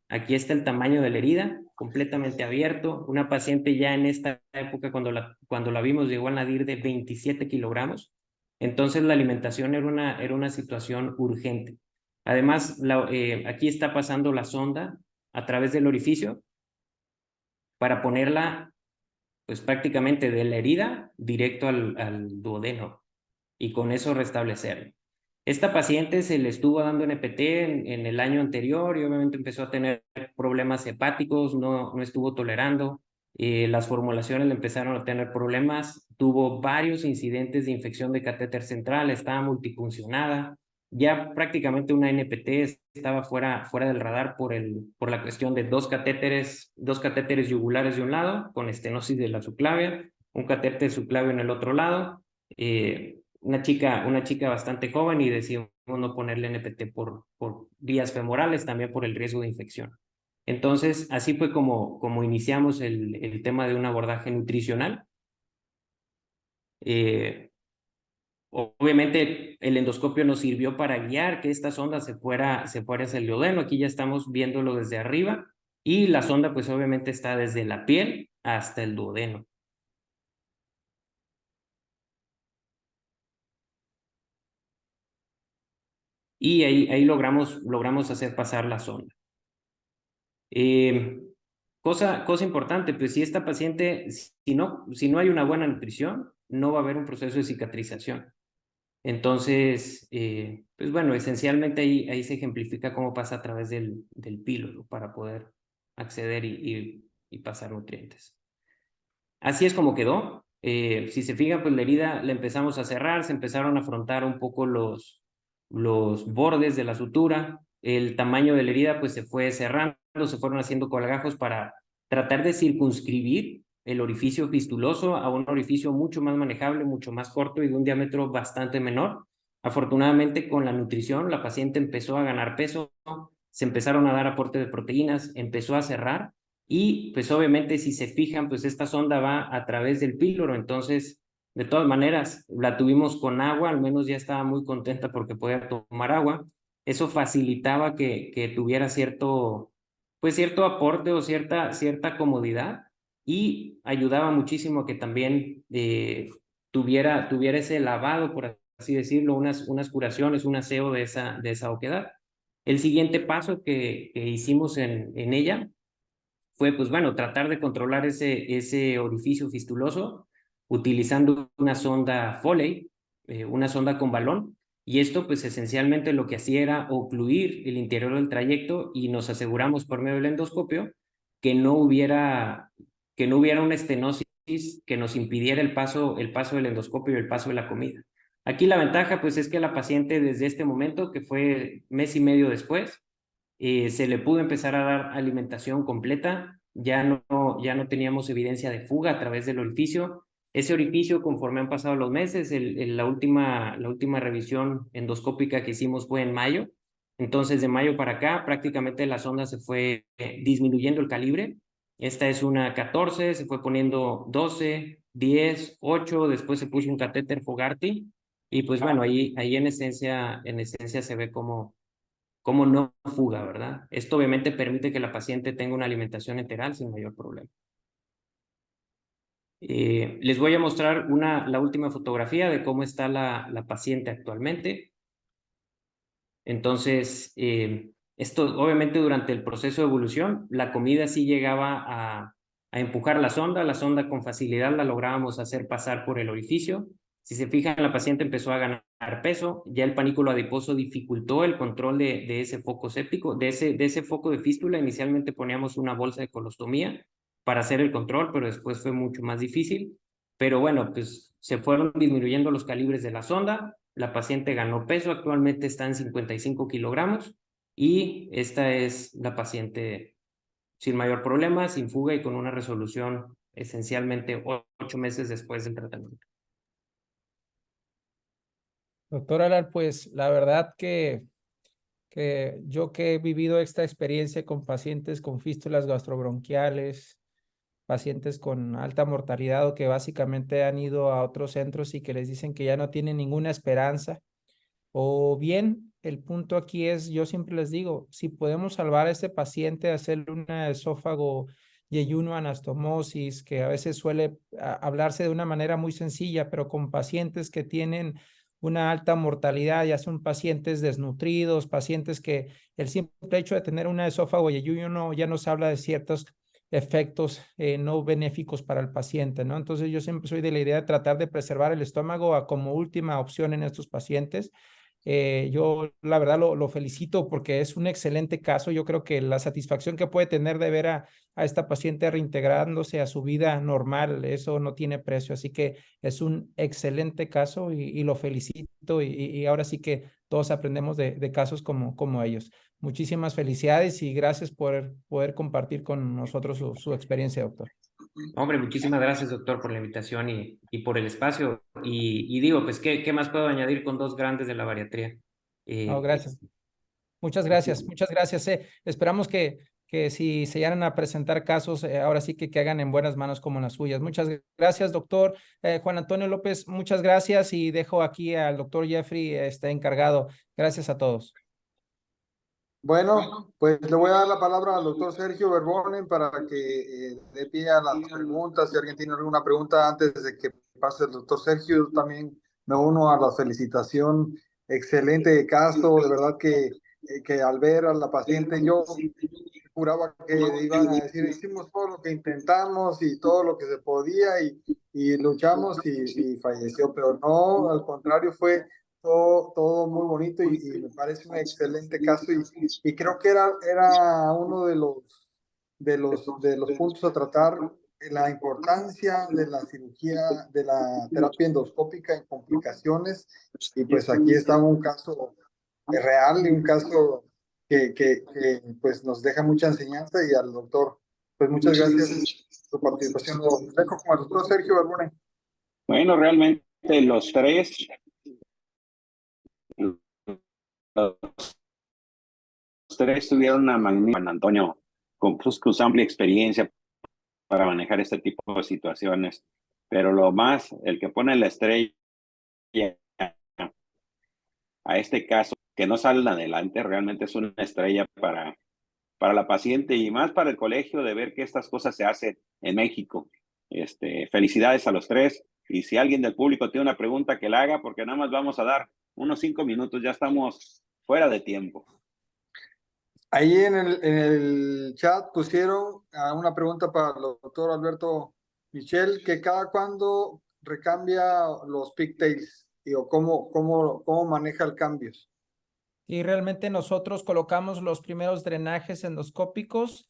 Speaker 6: Aquí está el tamaño de la herida, completamente abierto. Una paciente ya en esta época, cuando la vimos, llegó a nadir de 27 kilogramos. Entonces la alimentación era una situación urgente. Además, aquí está pasando la sonda a través del orificio para ponerla pues prácticamente de la herida directo al duodeno y con eso restablecerlo. Esta paciente se le estuvo dando NPT en el año anterior y obviamente empezó a tener problemas hepáticos, no estuvo tolerando, las formulaciones le empezaron a tener problemas, tuvo varios incidentes de infección de catéter central, estaba multifuncionada, ya prácticamente una NPT estaba fuera del radar por la cuestión de dos catéteres yugulares de un lado, con estenosis de la subclavia, un catéter subclavio en el otro lado, una chica bastante joven y decidimos no ponerle NPT por vías femorales, también por el riesgo de infección. Entonces, así fue como iniciamos el tema de un abordaje nutricional. Obviamente, el endoscopio nos sirvió para guiar que esta sonda se fuera hacia el duodeno. Aquí ya estamos viéndolo desde arriba y la sonda, pues obviamente está desde la piel hasta el duodeno. Y ahí logramos hacer pasar la sonda. Cosa importante, pues si esta paciente, si no hay una buena nutrición, no va a haber un proceso de cicatrización. Entonces, pues bueno, esencialmente ahí se ejemplifica cómo pasa a través del píloro para poder acceder y pasar nutrientes. Así es como quedó. Si se fijan, pues la herida la empezamos a cerrar, se empezaron a afrontar un poco los bordes de la sutura, el tamaño de la herida pues se fue cerrando, se fueron haciendo colgajos para tratar de circunscribir el orificio fistuloso a un orificio mucho más manejable, mucho más corto y de un diámetro bastante menor. Afortunadamente con la nutrición la paciente empezó a ganar peso, se empezaron a dar aporte de proteínas, empezó a cerrar y pues obviamente si se fijan pues esta sonda va a través del píloro, entonces de todas maneras la tuvimos con agua, al menos ya estaba muy contenta porque podía tomar agua, eso facilitaba que tuviera cierto aporte o cierta comodidad y ayudaba muchísimo a que también tuviera ese lavado, por así decirlo, unas curaciones, un aseo de esa oquedad. El siguiente paso que hicimos en ella fue, pues bueno, tratar de controlar ese orificio fistuloso utilizando una sonda Foley, una sonda con balón, y esto pues esencialmente lo que hacía era ocluir el interior del trayecto y nos aseguramos por medio del endoscopio que no hubiera una estenosis que nos impidiera el paso del endoscopio y el paso de la comida. Aquí la ventaja pues es que la paciente desde este momento, que fue mes y medio después, se le pudo empezar a dar alimentación completa, ya no teníamos evidencia de fuga a través del orificio. Ese orificio, conforme han pasado los meses, la última revisión endoscópica que hicimos fue en mayo, entonces de mayo para acá prácticamente la sonda se fue disminuyendo el calibre. Esta es una 14, se fue poniendo 12, 10, 8, después se puso un catéter Fogarty y pues bueno, ahí en esencia se ve cómo no fuga, ¿verdad? Esto obviamente permite que la paciente tenga una alimentación enteral sin mayor problema. Les voy a mostrar la última fotografía de cómo está la paciente actualmente. Entonces, esto obviamente durante el proceso de evolución, la comida sí llegaba a empujar la sonda con facilidad la lográbamos hacer pasar por el orificio. Si se fijan, la paciente empezó a ganar peso, ya el panículo adiposo dificultó el control de ese foco séptico, de ese foco de fístula. Inicialmente poníamos una bolsa de colostomía para hacer el control, pero después fue mucho más difícil. Pero bueno, pues se fueron disminuyendo los calibres de la sonda, la paciente ganó peso, actualmente está en 55 kilogramos y esta es la paciente sin mayor problema, sin fuga y con una resolución esencialmente 8 meses después del tratamiento.
Speaker 2: Doctor Alan, pues la verdad que yo que he vivido esta experiencia con pacientes con fístulas gastrobronquiales, pacientes con alta mortalidad o que básicamente han ido a otros centros y que les dicen que ya no tienen ninguna esperanza, O bien, el punto aquí es, yo siempre les digo, si podemos salvar a este paciente, hacerle una esófago yeyuno anastomosis, que a veces suele hablarse de una manera muy sencilla, pero con pacientes que tienen una alta mortalidad, ya son pacientes desnutridos, pacientes que el simple hecho de tener una esófago yeyuno ya nos habla de ciertos efectos no benéficos para el paciente, ¿no? Entonces yo siempre soy de la idea de tratar de preservar el estómago como última opción en estos pacientes. Yo la verdad lo felicito porque es un excelente caso. Yo creo que la satisfacción que puede tener de ver a esta paciente reintegrándose a su vida normal, eso no tiene precio. Así que es un excelente caso y lo felicito y ahora sí que todos aprendemos de casos como ellos. Muchísimas felicidades y gracias por poder compartir con nosotros su experiencia, doctor.
Speaker 6: Hombre, muchísimas gracias, doctor, por la invitación y por el espacio. Y digo, pues, ¿qué más puedo añadir con dos grandes de la bariatría?
Speaker 2: No, gracias. Muchas gracias, muchas gracias. Esperamos que si se llegan a presentar casos, ahora sí que hagan en buenas manos como las suyas. Muchas gracias, doctor. Juan Antonio López, muchas gracias y dejo aquí al doctor Jeffrey encargado. Gracias a todos.
Speaker 1: Bueno, pues le voy a dar la palabra al doctor Sergio Verbonen para que dé pie a las preguntas. Si alguien tiene alguna pregunta antes de que pase el doctor Sergio, yo también me uno a la felicitación. Excelente caso, de verdad que al ver a la paciente yo juraba que iban a decir, hicimos todo lo que intentamos y todo lo que se podía y luchamos y falleció, pero no, al contrario, fue todo muy bonito y me parece un excelente caso y creo que era uno de los puntos a tratar, la importancia de la cirugía, de la terapia endoscópica en complicaciones y pues aquí está un caso real y un caso que pues nos deja mucha enseñanza y al doctor, pues muchas gracias por su participación. Lo dejo con el doctor Sergio Verbonen.
Speaker 7: Bueno, realmente los tres tuvieron una magnífica, Juan Antonio, con amplia experiencia para manejar este tipo de situaciones, pero lo más, el que pone la estrella a este caso, que no salen adelante, realmente es una estrella para la paciente y más para el colegio de ver que estas cosas se hacen en México. Felicidades a los tres. Y si alguien del público tiene una pregunta, que la haga, porque nada más vamos a dar unos 5 minutos, ya estamos fuera de tiempo.
Speaker 1: Ahí en el chat pusieron una pregunta para el doctor Alberto Michel, que cada cuándo recambia los pigtails o cómo maneja el cambios.
Speaker 2: Y realmente nosotros colocamos los primeros drenajes endoscópicos.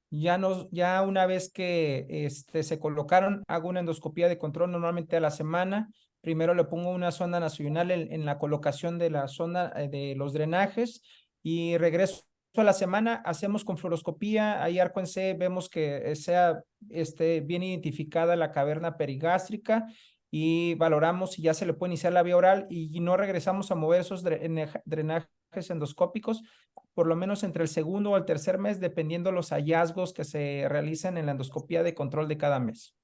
Speaker 2: Ya una vez que se colocaron, hago una endoscopía de control normalmente a la semana. Primero le pongo una sonda nasoidral en la colocación de la sonda de los drenajes y regreso a la semana, hacemos con fluoroscopía, ahí arco en C, vemos que sea bien identificada la caverna perigástrica y valoramos si ya se le puede iniciar la vía oral y no regresamos a mover esos drenajes endoscópicos por lo menos entre el segundo o el tercer mes, dependiendo los hallazgos que se realicen en la endoscopía de control de cada mes.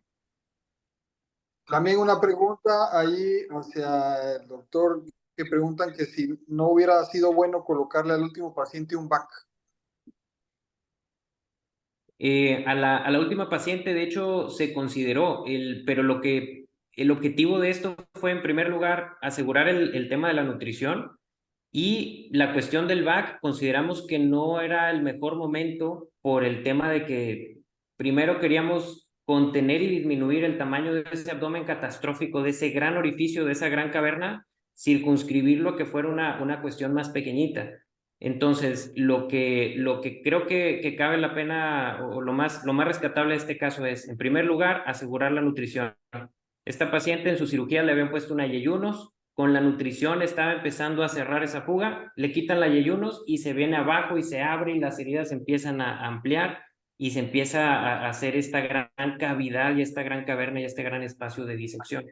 Speaker 1: También una pregunta ahí hacia el doctor, que preguntan que si no hubiera sido bueno colocarle al último paciente un VAC.
Speaker 6: A la última paciente, de hecho, se consideró, pero el objetivo de esto fue, en primer lugar, asegurar el tema de la nutrición. Y la cuestión del VAC, consideramos que no era el mejor momento por el tema de que primero queríamos contener y disminuir el tamaño de ese abdomen catastrófico, de ese gran orificio, de esa gran caverna, circunscribirlo que fuera una cuestión más pequeñita. Entonces, lo que creo que cabe la pena, o lo más rescatable de este caso es, en primer lugar, asegurar la nutrición. Esta paciente en su cirugía le habían puesto una yeyunos, con la nutrición estaba empezando a cerrar esa fuga, le quitan la yeyunos y se viene abajo y se abre y las heridas se empiezan a ampliar y se empieza a hacer esta gran cavidad y esta gran caverna y este gran espacio de disección.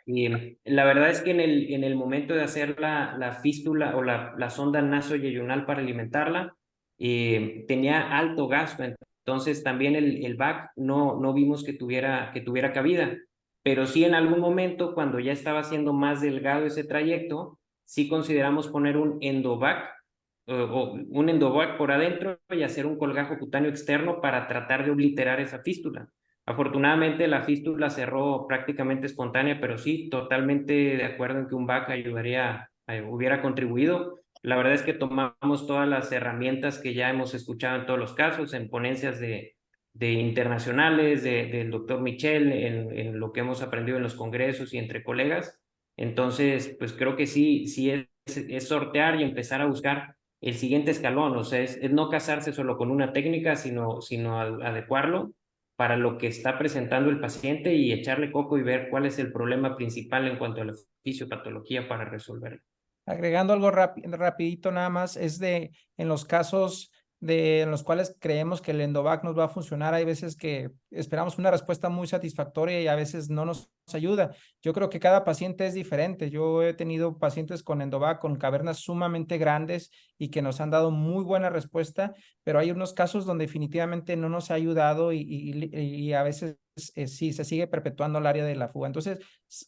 Speaker 6: Y la verdad es que en el momento de hacer la fístula o la sonda nasoyeyunal para alimentarla, tenía alto gasto, entonces también el VAC no vimos que tuviera cabida. Pero sí en algún momento, cuando ya estaba siendo más delgado ese trayecto, sí consideramos poner un endovac o un endovac por adentro y hacer un colgajo cutáneo externo para tratar de obliterar esa fístula. Afortunadamente la fístula cerró prácticamente espontánea, pero sí, totalmente de acuerdo en que un VAC hubiera contribuido. La verdad es que tomamos todas las herramientas que ya hemos escuchado en todos los casos, en ponencias de internacionales, del doctor Michel, en lo que hemos aprendido en los congresos y entre colegas. Entonces, pues creo que sí es sortear y empezar a buscar el siguiente escalón, o sea, es no casarse solo con una técnica, sino adecuarlo para lo que está presentando el paciente y echarle coco y ver cuál es el problema principal en cuanto a la fisiopatología para resolverlo.
Speaker 2: Agregando algo rapidito nada más, en los casos en los cuales creemos que el endovac nos va a funcionar, hay veces que esperamos una respuesta muy satisfactoria y a veces no nos ayuda. Yo creo que cada paciente es diferente. Yo he tenido pacientes con endovac con cavernas sumamente grandes y que nos han dado muy buena respuesta, pero hay unos casos donde definitivamente no nos ha ayudado y a veces sí se sigue perpetuando el área de la fuga. Entonces,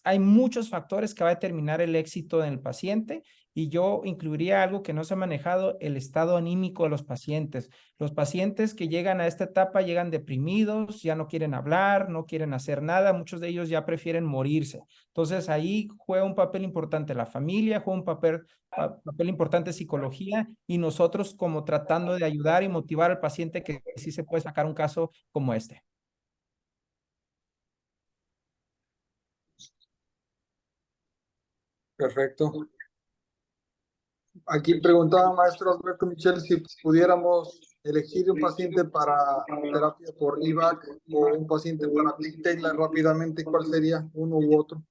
Speaker 2: hay muchos factores que va a determinar el éxito del paciente y yo incluiría algo que no se ha manejado, el estado anímico de los pacientes. Los pacientes que llegan a esta etapa llegan deprimidos, ya no quieren hablar, no quieren hacer nada, muchos de ellos ya prefieren morirse. Entonces ahí juega un papel importante la familia, juega un papel importante psicología y nosotros como tratando de ayudar y motivar al paciente que sí se puede sacar un caso como este.
Speaker 1: Perfecto. Aquí preguntaba maestro Alberto Michel si pudiéramos elegir un paciente para terapia por IVAC o un paciente para Big Taylor rápidamente, ¿cuál sería uno u otro?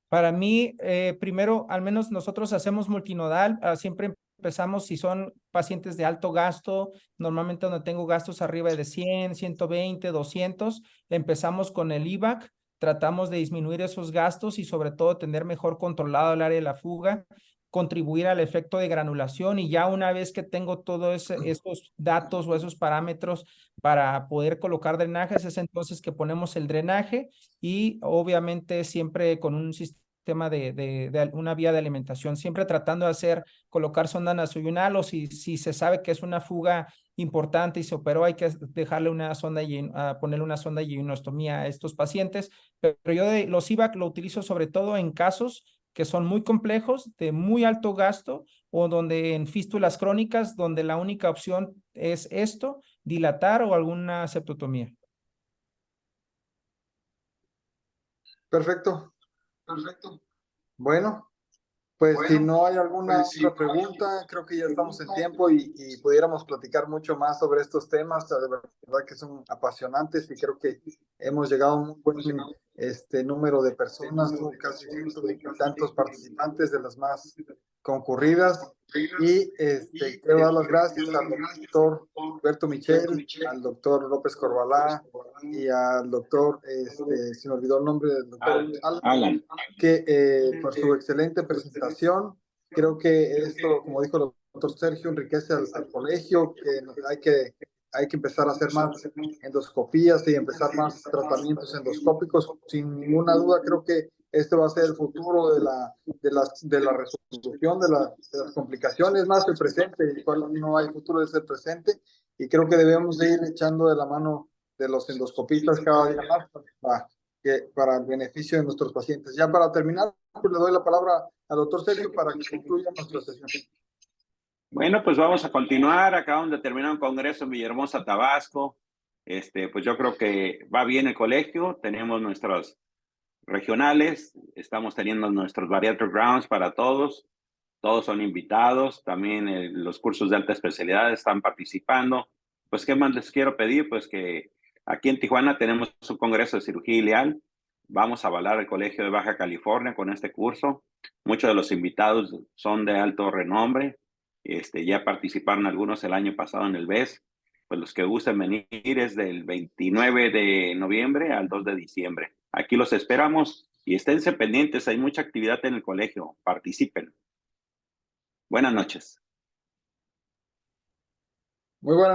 Speaker 2: Para mí, primero, al menos nosotros hacemos multinodal, siempre empezamos si son pacientes de alto gasto, normalmente donde tengo gastos arriba de 100, 120, 200, empezamos con el IVAC, tratamos de disminuir esos gastos y sobre todo tener mejor controlado el área de la fuga, contribuir al efecto de granulación y ya una vez que tengo todos esos datos o esos parámetros para poder colocar drenajes, es entonces que ponemos el drenaje y obviamente siempre con un sistema de una vía de alimentación, siempre tratando de colocar sonda nasoyunal o si se sabe que es una fuga importante y se operó, hay que dejarle una sonda ponerle una sonda de ionostomía a estos pacientes, pero yo los IVAC lo utilizo sobre todo en casos que son muy complejos, de muy alto gasto o donde en fístulas crónicas, donde la única opción es esto, dilatar o alguna septotomía.
Speaker 1: Perfecto, perfecto. Bueno, pues si no hay alguna otra pregunta, creo que ya estamos en tiempo y pudiéramos platicar mucho más sobre estos temas. De verdad que son apasionantes y creo que hemos llegado a un buen número de personas, casi 120 y tantos participantes de las más concurridas. Y quiero dar las gracias al doctor Alberto Michel, al doctor López Corbalá y al doctor, se me olvidó el nombre del doctor
Speaker 7: Alan,
Speaker 1: que por su excelente presentación. Creo que esto, como dijo el doctor Sergio, enriquece al colegio, que hay que empezar a hacer más endoscopías y empezar más tratamientos endoscópicos. Sin ninguna duda, creo que este va a ser el futuro de la resolución de las complicaciones, más el presente, el cual no hay futuro de ser presente, y creo que debemos de ir echando de la mano de los endoscopistas cada día más para el beneficio de nuestros pacientes. Ya para terminar, pues le doy la palabra al doctor Sergio para que concluya nuestra sesión.
Speaker 7: bueno, pues vamos a continuar. Acabamos de terminar un congreso en Villahermosa, Tabasco. Pues yo creo que va bien el colegio. Tenemos nuestros regionales, estamos teniendo nuestros bariatric grounds para todos. Todos son invitados. También los cursos de alta especialidad están participando. Pues, ¿qué más les quiero pedir? Pues que aquí en Tijuana tenemos un congreso de cirugía ileal. Vamos a avalar el Colegio de Baja California con este curso. Muchos de los invitados son de alto renombre. Ya participaron algunos el año pasado en el BES. Pues los que gusten venir es del 29 de noviembre al 2 de diciembre. Aquí los esperamos y esténse pendientes. Hay mucha actividad en el colegio. Participen. Buenas noches.
Speaker 1: Muy buenas